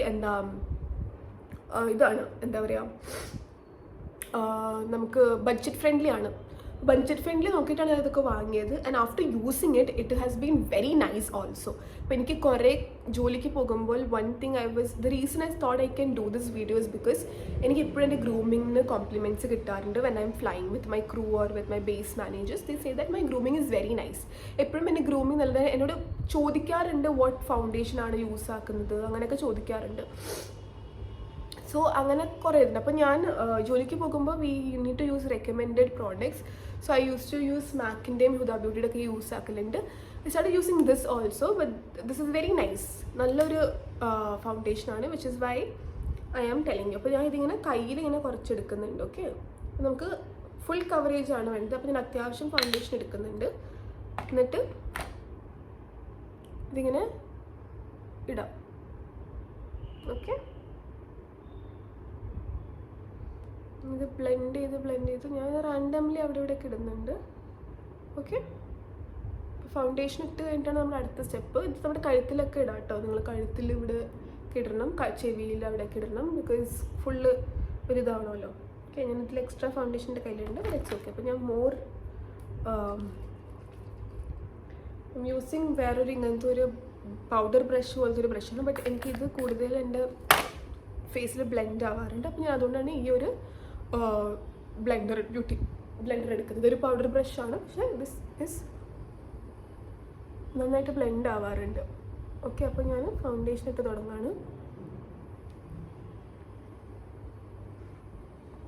ഇതാണ് എന്താ പറയുക, നമുക്ക് ബഡ്ജറ്റ് ഫ്രണ്ട്ലി ആണ്. ബഡ്ജറ്റ് ഫ്രണ്ട്ലി നോക്കിയിട്ടാണ് ഞാൻ ഇതൊക്കെ വാങ്ങിയത്. And after using it has been very nice also. അപ്പോൾ എനിക്ക് കുറേ ജോലിക്ക് പോകുമ്പോൾ one thing the reason I thought I can do this videos because എനിക്ക് ഇപ്പോഴും എൻ്റെ ഗ്രൂമിങ്ങിന് കോംപ്ലിമെൻറ്റ്സ് കിട്ടാറുണ്ട്. When I M flying with my crew or with my base managers. They say that my grooming is very nice. എപ്പോഴും എൻ്റെ ഗ്രൂമിങ് നല്ലത്. എന്നോട് ചോദിക്കാറുണ്ട് വാട്ട് ഫൗണ്ടേഷനാണ് യൂസ് ആക്കുന്നത്, അങ്ങനെയൊക്കെ ചോദിക്കാറുണ്ട്. സോ അങ്ങനെ കുറേ ഉണ്ട്. അപ്പോൾ ഞാൻ ജോലിക്ക് പോകുമ്പോൾ we need to use recommended products. So I use to use മാക്കിൻ്റെയും ഹുദ ബ്യൂട്ടിയുടെ ഒക്കെ യൂസ് ആക്കലുണ്ട്. I start using this also. But this is very nice. നല്ലൊരു ഫൗണ്ടേഷനാണ്, which is why I am telling you. അപ്പോൾ ഞാൻ ഇതിങ്ങനെ കയ്യിൽ ഇങ്ങനെ കുറച്ചെടുക്കുന്നുണ്ട്. ഓക്കെ, നമുക്ക് ഫുൾ കവറേജ് ആണ് വേണ്ടത്. അപ്പോൾ ഞാൻ അത്യാവശ്യം ഫൗണ്ടേഷൻ എടുക്കുന്നുണ്ട്. എന്നിട്ട് ഇതിങ്ങനെ ഇടാം. ഓക്കെ, ഇത് ബ്ലെൻഡ് ചെയ്ത് ഞാൻ റാൻഡംലി അവിടെ ഇവിടെയൊക്കെ ഇടുന്നുണ്ട്. ഓക്കെ, ഫൗണ്ടേഷൻ ഇട്ട് കഴിഞ്ഞിട്ടാണ് നമ്മുടെ അടുത്ത സ്റ്റെപ്പ്. ഇത് നമ്മുടെ കഴുത്തിലൊക്കെ ഇടാം കേട്ടോ. നിങ്ങൾ കഴുത്തിൽ ഇവിടെ ഇടണം, ചെവിയിൽ അവിടെയൊക്കെ ഇടണം. ബിക്കോസ് ഫുള്ള് ഒരു ഇതാണല്ലോ. ഓക്കെ, ഞാൻ ഇതിൽ എക്സ്ട്രാ ഫൗണ്ടേഷൻ്റെ കയ്യിലുണ്ട്. That's okay. അപ്പോൾ ഞാൻ യൂസിങ് വേറൊരു ഇങ്ങനത്തെ ഒരു പൗഡർ ബ്രഷ് പോലത്തെ ഒരു ബ്രഷാണ്. ബട്ട് എനിക്കിത് കൂടുതൽ എൻ്റെ ഫേസിൽ ബ്ലെൻഡ് ആവാറുണ്ട്. അപ്പോൾ ഞാൻ അതുകൊണ്ടാണ് ഈ ഒരു ബ്യൂട്ടി ബ്ലെൻഡർ എടുക്കുന്നത്. ഇതൊരു പൗഡർ ബ്രഷാണ്, പക്ഷേ ദിസ് ഇസ് നന്നായിട്ട് ബ്ലെൻഡ് ആവാറുണ്ട്. ഓക്കെ, അപ്പോൾ ഞാൻ ഫൗണ്ടേഷൻ ഇട്ട് തുടങ്ങാണ്.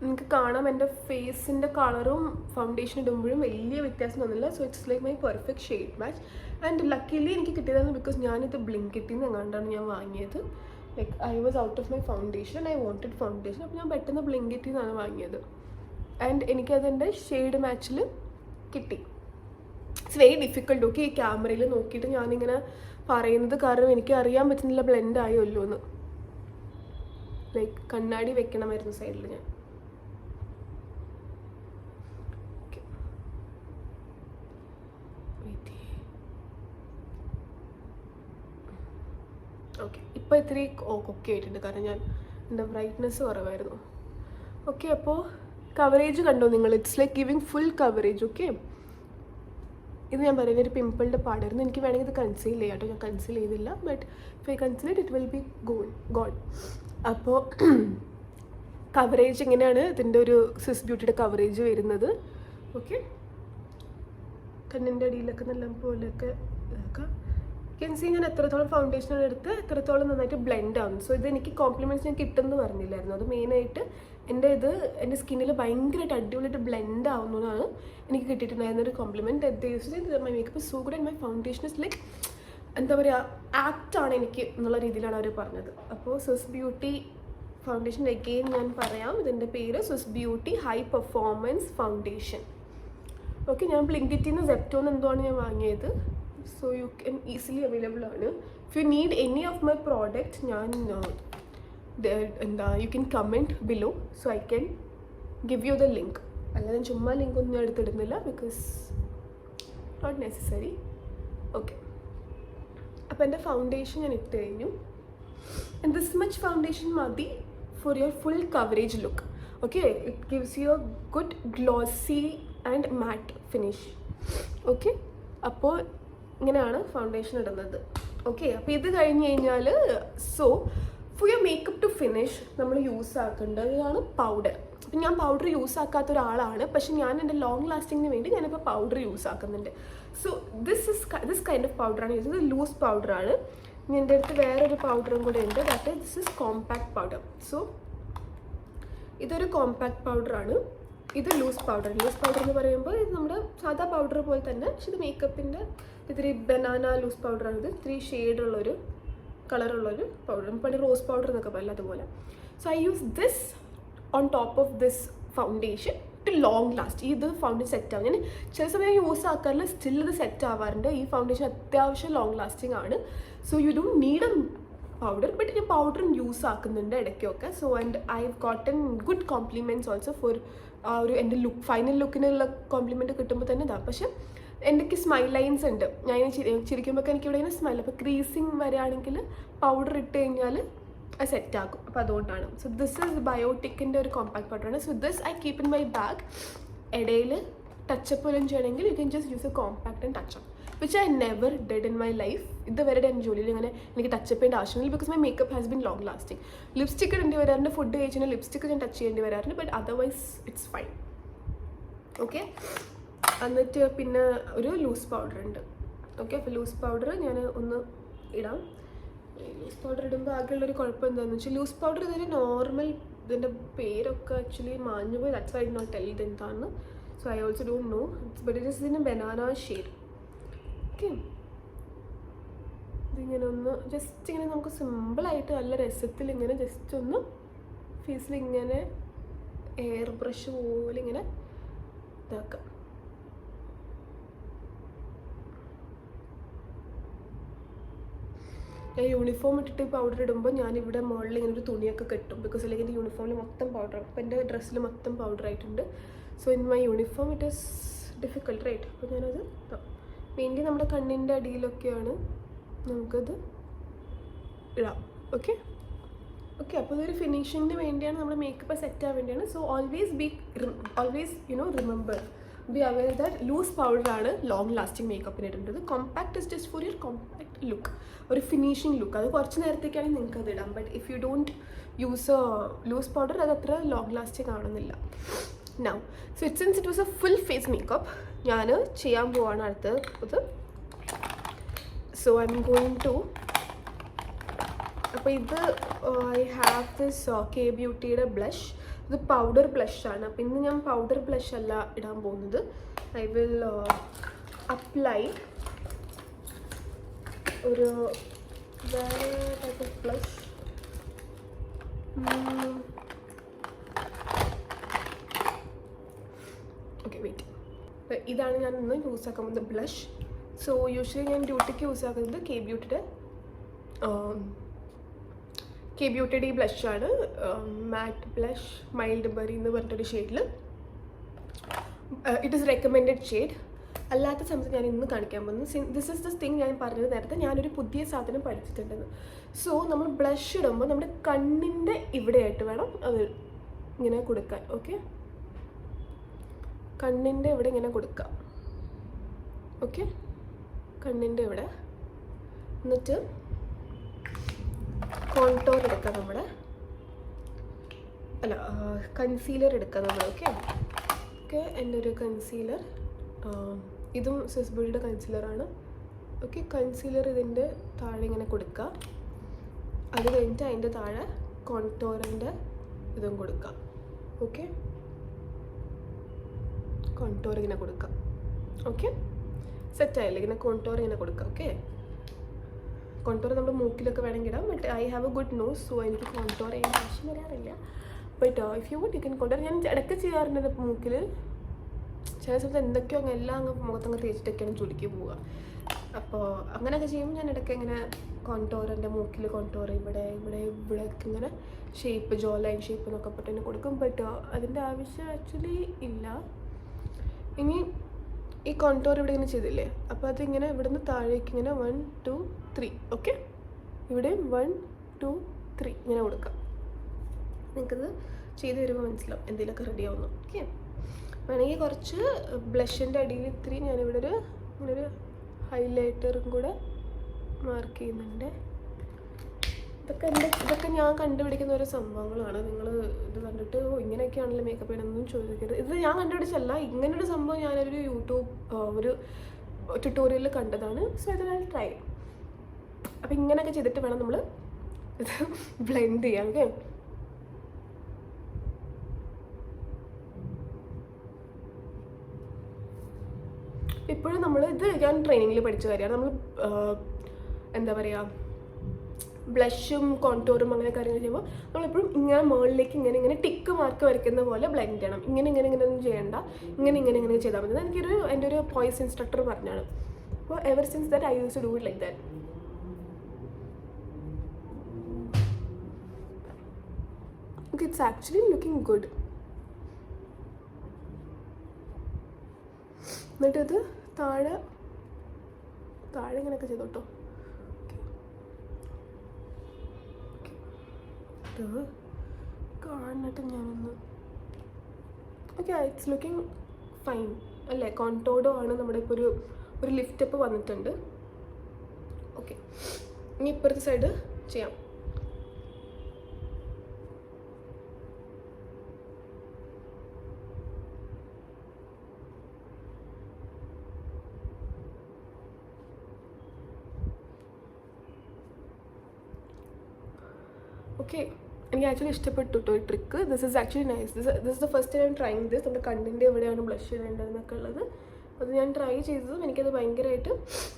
നിങ്ങൾക്ക് കാണാം എൻ്റെ ഫേസിൻ്റെ കളറും ഫൗണ്ടേഷൻ ഇടുമ്പോഴും വലിയ വ്യത്യാസം തോന്നില്ല. So it's like my perfect shade match. And luckily എനിക്ക് കിട്ടിയതാണ് ബിക്കോസ് ഞാനിത് ബ്ലിങ്കിറ്റിൽ നിന്ന് എങ്ങാണ്ടാണ് ഞാൻ വാങ്ങിയത്. Like I was out of my foundation, I wanted foundation. അപ്പോൾ ഞാൻ പെട്ടെന്ന് ബ്ലിങ്കിറ്റിൽ നിന്നാണ് വാങ്ങിയത്. ആൻഡ് എനിക്കതിൻ്റെ ഷെയ്ഡ് മാച്ചിൽ കിട്ടി. It's very difficult. ഓക്കെ, ഈ ക്യാമറയിൽ നോക്കിയിട്ട് ഞാനിങ്ങനെ പറയുന്നത് കാരണം എനിക്ക് അറിയാൻ പറ്റുന്നില്ല ബ്ലെൻഡ് ആയല്ലോ എന്ന്. ലൈക്ക് കണ്ണാടി വെക്കണമായിരുന്നു സൈഡിൽ ഞാൻ. ഓക്കെ, ഇപ്പോൾ ഇത്തിരി ഓക്കെ ആയിട്ടുണ്ട് കാരണം ഞാൻ എൻ്റെ ബ്രൈറ്റ്നെസ് കുറവായിരുന്നു. ഓക്കെ, അപ്പോൾ കവറേജ് കണ്ടോ നിങ്ങൾ? It's like giving full coverage. Okay, ഇത് ഞാൻ പറയുന്ന ഒരു പിമ്പിളിൻ്റെ പാടായിരുന്നു. എനിക്ക് വേണമെങ്കിൽ ഇത് കൺസീൽ ചെയ്യാം കേട്ടോ. ഞാൻ കൺസീൽ ചെയ്തില്ല. But if I conceal it will be gone. അപ്പോൾ കവറേജ് എങ്ങനെയാണ് ഇതിൻ്റെ ഒരു സ്വിസ് ബ്യൂട്ടിയുടെ കവറേജ് വരുന്നത്? ഓക്കെ, കണ്ണിൻ്റെ അടിയിലൊക്കെ നല്ല പോലെയൊക്കെ സീ ഞാൻ എത്രത്തോളം ഫൗണ്ടേഷനാണ് എടുത്ത് എത്രത്തോളം നന്നായിട്ട് ബ്ലെൻഡ് ആവും. സോ ഇത് എനിക്ക് കോംപ്ലിമെൻറ്റ്സ് ഞാൻ കിട്ടുമെന്ന് പറഞ്ഞില്ലായിരുന്നു. അത് മെയിനായിട്ട് എൻ്റെ സ്കിന്നിൽ ഭയങ്കരമായിട്ട് അടിപൊളിയായിട്ട് ബ്ലെൻഡ് ആവുന്നതാണ് എനിക്ക് കിട്ടിയിട്ടുണ്ടായിരുന്ന ഒരു compliment. My makeup so good and my foundation is like എന്താ പറയുക, ആക്റ്റാണ് എനിക്ക് എന്നുള്ള രീതിയിലാണ് അവർ പറഞ്ഞത്. അപ്പോൾ സ്വിസ് ബ്യൂട്ടി ഫൗണ്ടേഷൻ അഗെയിൻ ഞാൻ പറയാം. ഇതിൻ്റെ പേര് Swiss beauty high performance foundation. Okay, ഞാൻ ബ്ലിങ്കിറ്റിൽ നിന്ന് സെപ്റ്റോന്ന് എന്തുവാണ് ഞാൻ വാങ്ങിയത്. So you can easily available ആണ്. If you need any of my product ഞാൻ you can comment below so I can give you the link. അല്ലാതെ ചുമ്മാ ലിങ്ക് ഒന്നും ഞാൻ എടുത്തിടുന്നില്ല ബിക്കോസ് നോട്ട് നെസസറി. ഓക്കെ, അപ്പോൾ എൻ്റെ ഫൗണ്ടേഷൻ ഞാൻ ഇട്ട് കഴിഞ്ഞു. ആൻഡ് ദിസ് മച്ച് ഫൗണ്ടേഷൻ മതി for your full coverage look. Okay, it gives you a good glossy and matte finish. Okay, അപ്പോൾ ഇങ്ങനെയാണ് ഫൗണ്ടേഷൻ ഇടുന്നത്. ഓക്കെ, അപ്പോൾ ഇത് കഴിഞ്ഞ് കഴിഞ്ഞാൽ so for your makeup to finish നമ്മൾ യൂസ് ആക്കേണ്ടതാണ് പൗഡർ. അപ്പം ഞാൻ പൗഡർ യൂസ് ആക്കാത്ത ഒരാളാണ്, പക്ഷെ ഞാൻ എൻ്റെ ലോങ് ലാസ്റ്റിങ്ങിന് വേണ്ടി ഞാനിപ്പോൾ പൗഡർ യൂസ് ആക്കുന്നുണ്ട്. സോ ദിസ് കൈൻഡ് ഓഫ് പൗഡറാണ് യൂസ് ചെയ്തത്. ലൂസ് പൗഡറാണ്. ഇനി എൻ്റെ അടുത്ത് വേറൊരു പൗഡറും കൂടെ ഉണ്ട്. That this is compact powder. So ഇതൊരു കോമ്പാക്ട് പൗഡറാണ്. ഇത് ലൂസ് പൗഡർ എന്ന് പറയുമ്പോൾ ഇത് നമ്മുടെ സാധാ പൗഡർ പോലെ തന്നെ, പക്ഷെ ഇത് മേക്കപ്പിൻ്റെ ഇത്തിരി ബനാന ലൂസ് പൗഡറാണിത്. ഇത്തിരി ഷെയ്ഡുള്ളൊരു കളറുള്ളൊരു പൗഡർ. പണ്ട് റോസ് പൗഡർ എന്നൊക്കെ പറയില്ല അതുപോലെ. So I use this on top of this foundation to long last. ഇത് ഫൗണ്ടേഷൻ സെറ്റ് ആവും. ഞാൻ ചില സമയം യൂസ് ആക്കാറില്ല, സ്റ്റിൽ ഇത് സെറ്റ് ആവാറുണ്ട്. ഈ ഫൗണ്ടേഷൻ അത്യാവശ്യം ലോങ് ലാസ്റ്റിംഗ് ആണ്. So you don't need a powder, but ഞാൻ പൗഡറും യൂസ് ആക്കുന്നുണ്ട് ഇടയ്ക്കൊക്കെ. So and I have gotten good compliments also for ഒരു എൻ്റെ ലുക്ക്, ഫൈനൽ ലുക്കിനുള്ള കോംപ്ലിമെൻറ്റ് കിട്ടുമ്പോൾ തന്നെ ഇതാ. പക്ഷേ എനിക്ക് സ്മൈൽ ലൈൻസ് ഉണ്ട്. ഞാൻ ചിരിക്കുമ്പോൾ എനിക്ക് ഇവിടെ ഇങ്ങനെ സ്മൈൽ, അപ്പോൾ ക്രീസിങ് വരികയാണെങ്കിൽ പൗഡർ ഇട്ട് കഴിഞ്ഞാൽ അത് സെറ്റ് ആക്കും. അപ്പോൾ അതുകൊണ്ടാണ്. സോ ദിസ് ഇസ് ബയോട്ടിക്കിൻ്റെ ഒരു കോമ്പാക്ട് പൗഡറാണ്. So this I keep in my bag. ഇടയിൽ ടച്ചപ്പ് പോലും ചെയ്യണമെങ്കിൽ you can just use a compact and touch up, which I never did in my life. ഇതുവരെ എൻ്റെ ജോലിയിൽ ഇങ്ങനെ എനിക്ക് ടച്ചപ്പ് ചെയ്യേണ്ട ആവശ്യമില്ല, because my makeup has been long lasting. Lipstick ഇടേണ്ടി വരാറുണ്ട്, ഫുഡ് കഴിച്ചാൽ ലിപ്സ്റ്റിക്ക് ഞാൻ ടച്ച് ചെയ്യേണ്ടി വരാറുണ്ട്, but otherwise it's fine. Okay, എന്നിട്ട് പിന്നെ ഒരു ലൂസ് പൗഡർ ഉണ്ട്. ഓക്കെ, അപ്പോൾ ലൂസ് പൗഡർ ഞാൻ ഒന്ന് ഇടാം. ലൂസ് പൗഡർ ഇടുമ്പോൾ ആകെയുള്ളൊരു കുഴപ്പം എന്താണെന്ന് വെച്ചാൽ, ലൂസ് പൗഡർ ഇതൊരു നോർമൽ, ഇതിൻ്റെ പേരൊക്കെ ആക്ച്വലി മാഞ്ഞു പോയി. That's why I not tell ഇത് എന്താണെന്ന്. So I also don't know, but it is in a banana shade. Okay, ഇതിങ്ങനെ ഒന്ന് ജസ്റ്റ് ഇങ്ങനെ നമുക്ക് സിമ്പിളായിട്ട് നല്ല രസത്തിൽ ഇങ്ങനെ ജസ്റ്റ് ഒന്ന് ഫേസിൽ ഇങ്ങനെ എയർ ബ്രഷ് പോലെ ഇങ്ങനെ ഇതാക്കാം. ഞാൻ യൂണിഫോം ഇട്ടിട്ട് പൗഡർ ഇടുമ്പോൾ ഞാനിവിടെ മുകളിൽ ഇങ്ങനെ ഒരു തുണിയൊക്കെ കെട്ടും, ബിക്കോസ് അല്ലെങ്കിൽ എൻ്റെ യൂണിഫോമിൽ മൊത്തം പൗഡർ, അപ്പോൾ എൻ്റെ ഡ്രസ്സിൽ മൊത്തം പൗഡർ ആയിട്ടുണ്ട്. So in my uniform it is difficult, right? അപ്പോൾ ഞാനത് മെയിൻലി നമ്മുടെ കണ്ണിൻ്റെ അടിയിലൊക്കെയാണ് നമുക്കത് ഇടാം. ഓക്കെ ഓക്കെ, അപ്പോൾ ഇതൊരു ഫിനിഷിങ്ങിന് വേണ്ടിയാണ്, നമ്മുടെ മേക്കപ്പ് സെറ്റ് ആവാൻ വേണ്ടിയാണ്. So always remember, be aware that loose പൗഡറാണ് ലോങ് ലാസ്റ്റിംഗ് മേക്കപ്പിന് ഇടേണ്ടത്. Compact is just for your compact look, ഒരു ഫിനിഷിംഗ് ലുക്ക്. അത് കുറച്ച് നേരത്തേക്കാണെങ്കിൽ നിങ്ങൾക്ക് അത് ഇടാം, but if you don't use loose powder അത് അത്ര ലോങ് ലാസ്റ്റിംഗ് ആണെന്നില്ല. Now so since it was a full face makeup, ഞാൻ ചെയ്യാൻ പോവാണ് അടുത്തത്. So I am going to, അപ്പോൾ ഇത് ഐ ഹാവ് ദിസ് കെ ബ്യൂട്ടിയുടെ ബ്ലഷ്. ഇത് പൗഡർ ബ്ലഷാണ്. അപ്പോൾ ഇന്ന് ഞാൻ പൗഡർ ബ്ലഷ് അല്ല ഇടാൻ പോകുന്നത്. ഐ വിൽ അപ്ലൈ ഒരു വേറെ type of blush. Okay, wait. ഇതാണ് ഞാൻ ഇന്ന് യൂസ് ആക്കാൻ പോകുന്നത് ബ്ലഷ്. സോ യൂഷ്വലി ഞാൻ ഡ്യൂട്ടിക്ക് യൂസ് ആക്കുന്നത് കെ ബ്യൂട്ടിയുടെ ഈ ബ്ലഷാണ്. മാറ്റ് ബ്ലഷ് മൈൽഡ് ബെറി എന്ന് പറഞ്ഞിട്ടൊരു ഷെയ്ഡിൽ. It is recommended shade. അല്ലാത്ത സമയത്ത് ഞാൻ ഇന്ന് കാണിക്കാൻ പോകുന്നത്, ദിസ് ഇസ് ദിസ് തിങ് ഞാൻ പറഞ്ഞത് നേരത്തെ, ഞാനൊരു പുതിയ സാധനം പഠിച്ചിട്ടുണ്ടെന്ന്. സോ നമ്മൾ ബ്ലഷ് ഇടുമ്പോൾ നമ്മുടെ കണ്ണിൻ്റെ ഇവിടെയായിട്ട് വേണം അത് ഇങ്ങനെ കൊടുക്കാൻ. ഓക്കെ, കണ്ണിൻ്റെ ഇവിടെ ഇങ്ങനെ കൊടുക്കാം. ഓക്കെ, കണ്ണിൻ്റെ ഇവിടെ. എന്നിട്ട് കോൺടോർ എടുക്കാം നമ്മുടെ, അല്ല കൺസീലർ എടുക്കാം നമ്മൾ. ഓക്കെ ഓക്കെ, എൻ്റെ ഒരു കൺസീലർ, ഇതും സ്വിസ് ബ്യൂട്ടിയുടെ കൺസീലറാണ്. ഓക്കെ, കൺസീലർ ഇതിൻ്റെ താഴെ ഇങ്ങനെ കൊടുക്കുക. അത് കഴിഞ്ഞിട്ട് അതിൻ്റെ താഴെ കോൺടോറിൻ്റെ ഇതും കൊടുക്കാം. ഓക്കെ, കോൺടോർ ഇങ്ങനെ കൊടുക്കാം. ഓക്കെ, സെറ്റായില്ലേ? ഇങ്ങനെ കോൺടോർ ഇങ്ങനെ കൊടുക്കാം. ഓക്കെ, കോൺടോർ നമ്മുടെ മൂക്കിലൊക്കെ വേണമെങ്കിൽ ഇടാം, but I have a good nose, so എനിക്ക് കോൺടോർ ചെയ്യാൻ ആവശ്യം വരാറില്ല. But if you you can contour. ഞാൻ ഇടയ്ക്ക് ചെയ്യാറുണ്ട് മൂക്കിൽ. ചില സമയത്ത് എന്തൊക്കെയോ എല്ലാം അങ്ങ് മുഖത്തങ്ങ് തേച്ചിട്ടൊക്കെയാണ് ചുരുക്കി പോവുക. അപ്പോൾ അങ്ങനെയൊക്കെ ചെയ്യുമ്പോൾ ഞാൻ ഇടയ്ക്ക് ഇങ്ങനെ കോൺടോർ, എൻ്റെ മൂക്കിൽ കോൺടോർ, ഇവിടെയൊക്കെ ഇങ്ങനെ ഷേപ്പ്, ജോ ലൈൻ ഷേപ്പ് എന്നൊക്കെ തന്നെ കൊടുക്കും. ബട്ട് അതിൻ്റെ ആവശ്യം ആക്ച്വലി ഇല്ല. ഇനി ഈ കോൺടോർ ഇവിടെ ഇങ്ങനെ ചെയ്തില്ലേ, അപ്പോൾ അതിങ്ങനെ ഇവിടുന്ന് താഴേക്ക് ഇങ്ങനെ 1 2 3. ഓക്കെ, ഇവിടെ 1 2 3 ഇങ്ങനെ കൊടുക്കാം. നിങ്ങൾക്കത് ചെയ്ത് വരുമ്പോൾ മനസ്സിലാവും എന്തെങ്കിലുമൊക്കെ റെഡി ആവുന്നു. ഓക്കെ, വേണമെങ്കിൽ കുറച്ച് ബ്ലഷിൻ്റെ അടിയിൽ ഇത്തിരി ഞാനിവിടെ ഇങ്ങനൊരു ഹൈലൈറ്ററും കൂടെ മാർക്ക് ചെയ്യുന്നുണ്ട്. ഇതൊക്കെ ഞാൻ കണ്ടുപിടിക്കുന്ന ഓരോ സംഭവങ്ങളാണ്. നിങ്ങൾ ഇത് കണ്ടിട്ട് ഇങ്ങനെയൊക്കെയാണല്ലോ മേക്കപ്പ് ചെയ്യണമെന്നും ചോദിക്കരുത്. ഇത് ഞാൻ കണ്ടുപിടിച്ചല്ല, ഇങ്ങനൊരു സംഭവം ഞാനൊരു യൂട്യൂബ് ഒരു ട്യൂട്ടോറിയലിൽ കണ്ടതാണ്. സോ ഇത് ഞാൻ ട്രൈ. അപ്പം ഇങ്ങനെയൊക്കെ ചെയ്തിട്ട് വേണം നമ്മൾ ഇത് ബ്ലെൻഡ് ചെയ്യാൻ. ഓക്കെ, ഇപ്പോഴും നമ്മൾ ഇത് ഞാൻ ട്രെയിനിങ്ങിൽ പഠിച്ച കാര്യമാണ്. നമ്മൾ എന്താ പറയുക, ബ്ലഷും കോണ്ടൂറും അങ്ങനെ കാര്യങ്ങൾ ചെയ്യുമ്പോൾ നമ്മളെപ്പോഴും ഇങ്ങനെ മുകളിലേക്ക് ഇങ്ങനെ ടിക്ക് മാർക്ക് വരയ്ക്കുന്ന പോലെ ബ്ലെൻഡ് ചെയ്യണം. ഇങ്ങനെ ഒന്നും ചെയ്യണ്ട, ഇങ്ങനെ ചെയ്താൽ മതി. എൻ്റെ ഒരു വോയിസ് ഇൻസ്ട്രക്ടർ പറഞ്ഞാണ്. അപ്പോൾ ever since that I use to do it like that. It's actually looking good. എന്നിട്ടത് താഴെ ഇങ്ങനെയൊക്കെ ചെയ്തോട്ടോ. കാണട്ടെ ഞാനൊന്ന്. ഓക്കെ, ഇറ്റ്സ് ലുക്കിംഗ് ഫൈൻ അല്ലേ? കോണ്ടോഡോ ആണ് നമ്മുടെ ഇപ്പോൾ ഒരു ലിഫ്റ്റപ്പ് വന്നിട്ടുണ്ട്. ഓക്കെ, ഇനി ഇപ്പുറത്തെ സൈഡ് ചെയ്യാം. ഓക്കെ, എനിക്ക് ആക്ച്വലി ഇഷ്ടപ്പെട്ടു കേട്ടോ ഈ trick. This is actually nice. This is the first time trying this. നമ്മുടെ കണ്ണിൻ്റെ എവിടെയാണ് ബ്ലഷ് ചെയ്യേണ്ടതെന്നൊക്കെ ഉള്ളത് അത് ഞാൻ ട്രൈ ചെയ്തതും എനിക്കത് ഭയങ്കരമായിട്ട്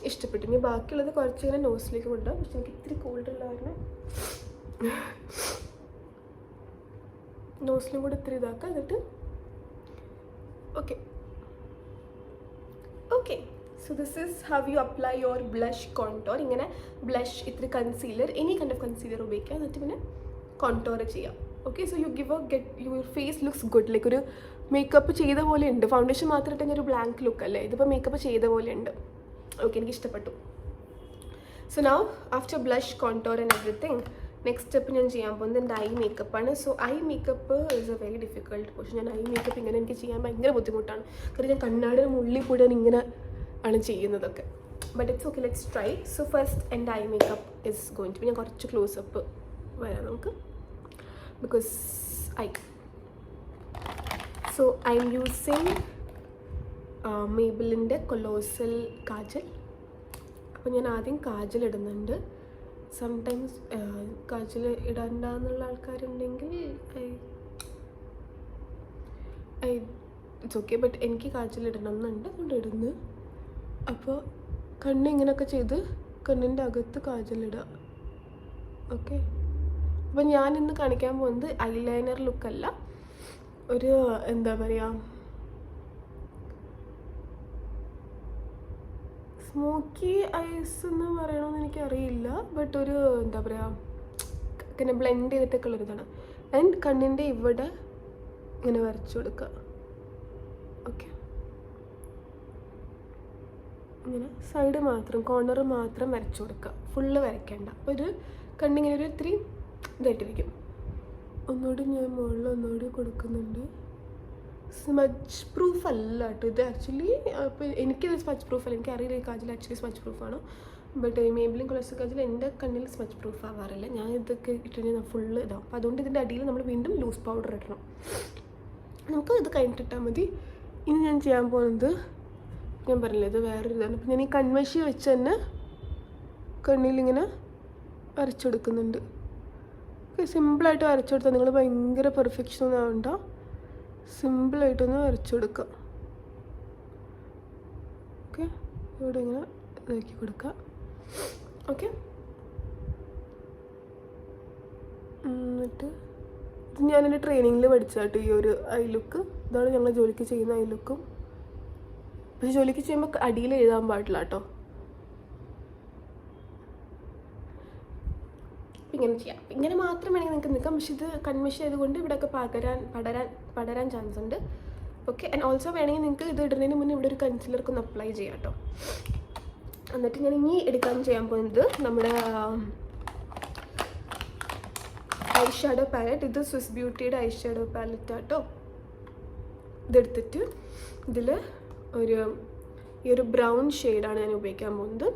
ഇഷ്ടപ്പെട്ടു. ഇനി ബാക്കിയുള്ളത് കുറച്ച് ഇങ്ങനെ നോസിലേക്ക് കൊണ്ടുപോകും. പക്ഷെ എനിക്ക് ഇത്തിരി കോൾഡ് ഉള്ള കാരണം നോസിലും കൂടെ ഇത്തിരി ഇതാക്കാം. എന്നിട്ട് okay okay so this is how you apply your blush contour. ഇങ്ങനെ ബ്ലഷ്, ഇത്തിരി concealer, any kind of concealer ഉപയോഗിക്കുക. എന്നിട്ട് പിന്നെ കോണ്ടോർ ചെയ്യാം. Okay, so your face looks good. Like ഒരു മേക്കപ്പ് ചെയ്ത പോലെ ഉണ്ട്. ഫൗണ്ടേഷൻ മാത്രം ഇട്ടെങ്കിൽ ഒരു ബ്ലാങ്ക് ലുക്ക് അല്ലേ? ഇതിപ്പോൾ മേക്കപ്പ് ചെയ്ത പോലെ ഉണ്ട്. ഓക്കെ, എനിക്ക് ഇഷ്ടപ്പെട്ടു. So now after blush, contour and everything, next step ഞാൻ ചെയ്യാൻ പോകുന്നത് എൻ്റെ ഐ മേക്കപ്പാണ്. So eye makeup is a very difficult portion. ഞാൻ ഐ മേക്കപ്പ് ഇങ്ങനെ എനിക്ക് ചെയ്യാൻ ഭയങ്കര ബുദ്ധിമുട്ടാണ്. കാരണം ഞാൻ കണ്ണാടിയുടെ മുള്ളിൽ കൂടെ ഇങ്ങനെ ആണ് ചെയ്യുന്നതൊക്കെ. But it's okay, let's try. So first എൻ്റെ eye makeup is going to be, ഞാൻ കുറച്ച് ക്ലോസപ്പ് വരാം നമുക്ക്, because so I am using മേബിലിൻ്റെ കൊലോസൽ കാജൽ. അപ്പോൾ ഞാൻ ആദ്യം കാജൽ ഇടുന്നുണ്ട്. സംടൈംസ് കാജൽ ഇടണ്ടെന്നുള്ള ആൾക്കാരുണ്ടെങ്കിൽ ഇറ്റ്സ് ഓക്കെ, ബട്ട് എനിക്ക് കാജൽ ഇടണം എന്നുണ്ട്, അതുകൊണ്ട് ഇടുന്നു. അപ്പോൾ കണ്ണിങ്ങനെയൊക്കെ ചെയ്ത് കണ്ണിൻ്റെ അകത്ത് കാജലിടുക. ഓക്കെ, അപ്പോൾ ഞാനിന്ന് കാണിക്കാൻ പോകുന്നത് ഐലൈനർ ലുക്കല്ല, ഒരു എന്താ പറയുക, സ്മോക്കി ഐസ് എന്ന് പറയണമെന്ന് എനിക്കറിയില്ല. ബട്ട് ഒരു എന്താ പറയുക, ഇങ്ങനെ ബ്ലെൻഡ് ചെയ്തിട്ടൊക്കെ ഉള്ളൊരിതാണ്. ആൻഡ് കണ്ണിൻ്റെ ഇവിടെ ഇങ്ങനെ വരച്ചു കൊടുക്കുക. ഓക്കെ, ഇങ്ങനെ സൈഡ് മാത്രം, കോർണർ മാത്രം വരച്ചു കൊടുക്കുക, ഫുള്ള് വരയ്ക്കേണ്ട. അപ്പോൾ ഒരു കണ്ണിങ്ങനെ ഒരു ഇത്തിരി ഇതായിട്ടിരിക്കും. ഒന്നുകൂടി ഞാൻ മുകളിൽ ഒന്നുകൂടി കൊടുക്കുന്നുണ്ട്. സ്മച്ച് പ്രൂഫ് അല്ല കേട്ടോ ഇത് ആക്ച്വലി. അപ്പോൾ എനിക്കിത് സ്മച്ച് പ്രൂഫ് അല്ല, എനിക്കറിയില്ല ഈ കാജൽ ആക്ച്വലി സ്മച്ച് പ്രൂഫാണ്. ബട്ട് മേബിലിൻ കൊളോസൽ കാജൽ എൻ്റെ കണ്ണിൽ സ്മച്ച് പ്രൂഫ് ആവാറില്ല. ഞാൻ ഇതൊക്കെ ഇട്ടുകഴിഞ്ഞാൽ ഫുള്ള് ഇതാവും. അപ്പോൾ അതുകൊണ്ട് ഇതിൻ്റെ അടിയിൽ നമ്മൾ വീണ്ടും ലൂസ് പൗഡർ ഇടണം. നമുക്ക് ഇത് കഴിഞ്ഞിട്ടിട്ടാൽ മതി. ഇനി ഞാൻ ചെയ്യാൻ പോകുന്നത്, ഞാൻ പറഞ്ഞില്ല ഇത് വേറൊരു ഇതാണ്. അപ്പോൾ ഞാൻ ഈ കൺമഷി വെച്ച് തന്നെ കണ്ണിലിങ്ങനെ വരച്ചെടുക്കുന്നുണ്ട്. സിമ്പിളായിട്ട് വരച്ചു കൊടുത്താൽ നിങ്ങൾ ഭയങ്കര പെർഫെക്ഷൻ ഒന്നും ആവണ്ട, സിമ്പിളായിട്ടൊന്ന് വരച്ചു കൊടുക്കുക. ഓക്കെ, ഇവിടെ ഇങ്ങനെ ഇതാക്കി കൊടുക്കുക. ഓക്കെ, എന്നിട്ട് ഇത് ഞാനെൻ്റെ ട്രെയിനിങ്ങിൽ പഠിച്ചാട്ടോ ഈ ഒരു ഐ ലുക്ക്. ഇതാണ് ഞങ്ങൾ ജോലിക്ക് ചെയ്യുന്ന ഐ ലുക്കും. പക്ഷെ ജോലിക്ക് ചെയ്യുമ്പോൾ അടിയിൽ എഴുതാൻ പാടില്ല കേട്ടോ. ഇങ്ങനെ ചെയ്യാം, ഇങ്ങനെ മാത്രം വേണമെങ്കിൽ നിങ്ങൾക്ക് നിൽക്കാം. പക്ഷെ ഇത് കൺമിഷൻ ആയതുകൊണ്ട് ഇവിടെയൊക്കെ പടരാൻ ചാൻസ് ഉണ്ട്. ഓക്കെ, ആൻഡ് ഓൾസോ വേണമെങ്കിൽ നിങ്ങൾക്ക് ഇത് ഇടുന്നതിന് മുന്നേ ഇവിടെ ഒരു കൺസീലർക്ക് ഒന്ന് അപ്ലൈ ചെയ്യാം കേട്ടോ. എന്നിട്ട് ഞാൻ ഇനി ചെയ്യാൻ പോകുന്നത് നമ്മുടെ ഐ ഷാഡോ പാലറ്റ്. ഇത് സ്വിസ് ബ്യൂട്ടിയുടെ ഐ ഷാഡോ പാലറ്റ് ആട്ടോ. ഇതെടുത്തിട്ട് ഇതിൽ ഈ ഒരു ബ്രൗൺ ഷെയ്ഡാണ് ഞാൻ ഉപയോഗിക്കാൻ പോകുന്നത്.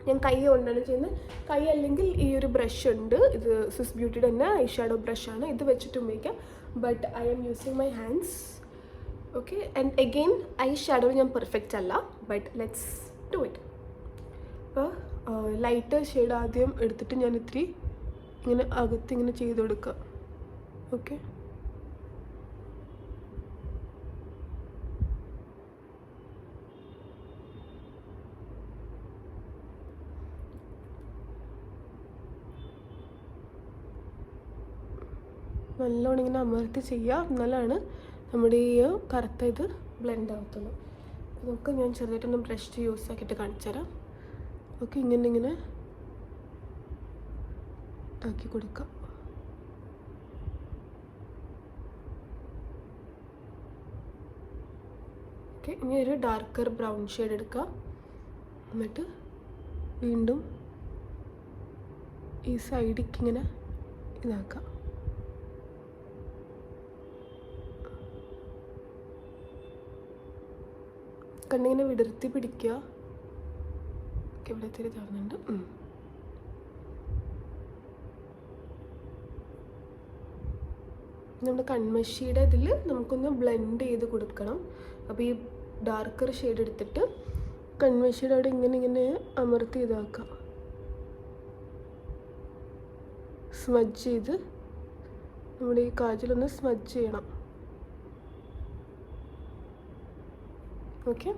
ഞാൻ കൈ കൊണ്ടാണ് ചെയ്യുന്നത്. കൈ അല്ലെങ്കിൽ ഈ ഒരു ബ്രഷ് ഉണ്ട്, ഇത് സ്വിസ് ബ്യൂട്ടിയുടെ തന്നെ ഐ ഷാഡോ ബ്രഷാണ്. ഇത് വെച്ചിട്ട് ഉപയോഗിക്കാം. But I am using my hands. Okay, and again eye shadow ഞാൻ പെർഫെക്റ്റ് അല്ല, ബട്ട് ലെറ്റ്സ് ഡു ഇറ്റ്. അപ്പോൾ ലൈറ്റ് ഷെയ്ഡ് ആദ്യം എടുത്തിട്ട് ഞാൻ ഇത്തിരി ഇങ്ങനെ അകത്തിങ്ങനെ ചെയ്ത് കൊടുക്കുക. ഓക്കെ, നല്ലോണം ഇങ്ങനെ അമർത്തി ചെയ്യുക, എന്നാലാണ് നമ്മുടെ ഈ കറുത്ത ഇത് ബ്ലെൻഡ് ആവത്തുള്ളൂ. നമുക്ക് ഞാൻ ചെറുതായിട്ടൊന്ന് ബ്രഷ് യൂസ് ആക്കിയിട്ട് കാണിച്ചു തരാം. ഓക്കെ, ഇങ്ങനെ ആക്കി കൊടുക്കാം. ഓക്കെ, ഇനി ഒരു ഡാർക്കർ ബ്രൗൺ ഷെയ്ഡ് എടുക്കുക. എന്നിട്ട് വീണ്ടും ഈ സൈഡിലേക്ക് ഇങ്ങനെ ഇതാക്കാം. കണ്ണിങ്ങനെ വിടർത്തി പിടിക്കുക. ഇവിടെ തിരി തരുന്നുണ്ട്. നമ്മുടെ കൺമഷിയുടെ ഇതിൽ നമുക്കൊന്ന് ബ്ലെൻഡ് ചെയ്ത് കൊടുക്കണം. അപ്പോൾ ഈ ഡാർക്കർ ഷെയ്ഡ് എടുത്തിട്ട് കൺമഷിയുടെ അവിടെ ഇങ്ങനെ അമർത്തി ഇതാക്കാം. സ്മഡ്ജ് ചെയ്ത് നമ്മുടെ ഈ കാജലൊന്ന് സ്മഡ്ജ് ചെയ്യണം. ഓക്കെ,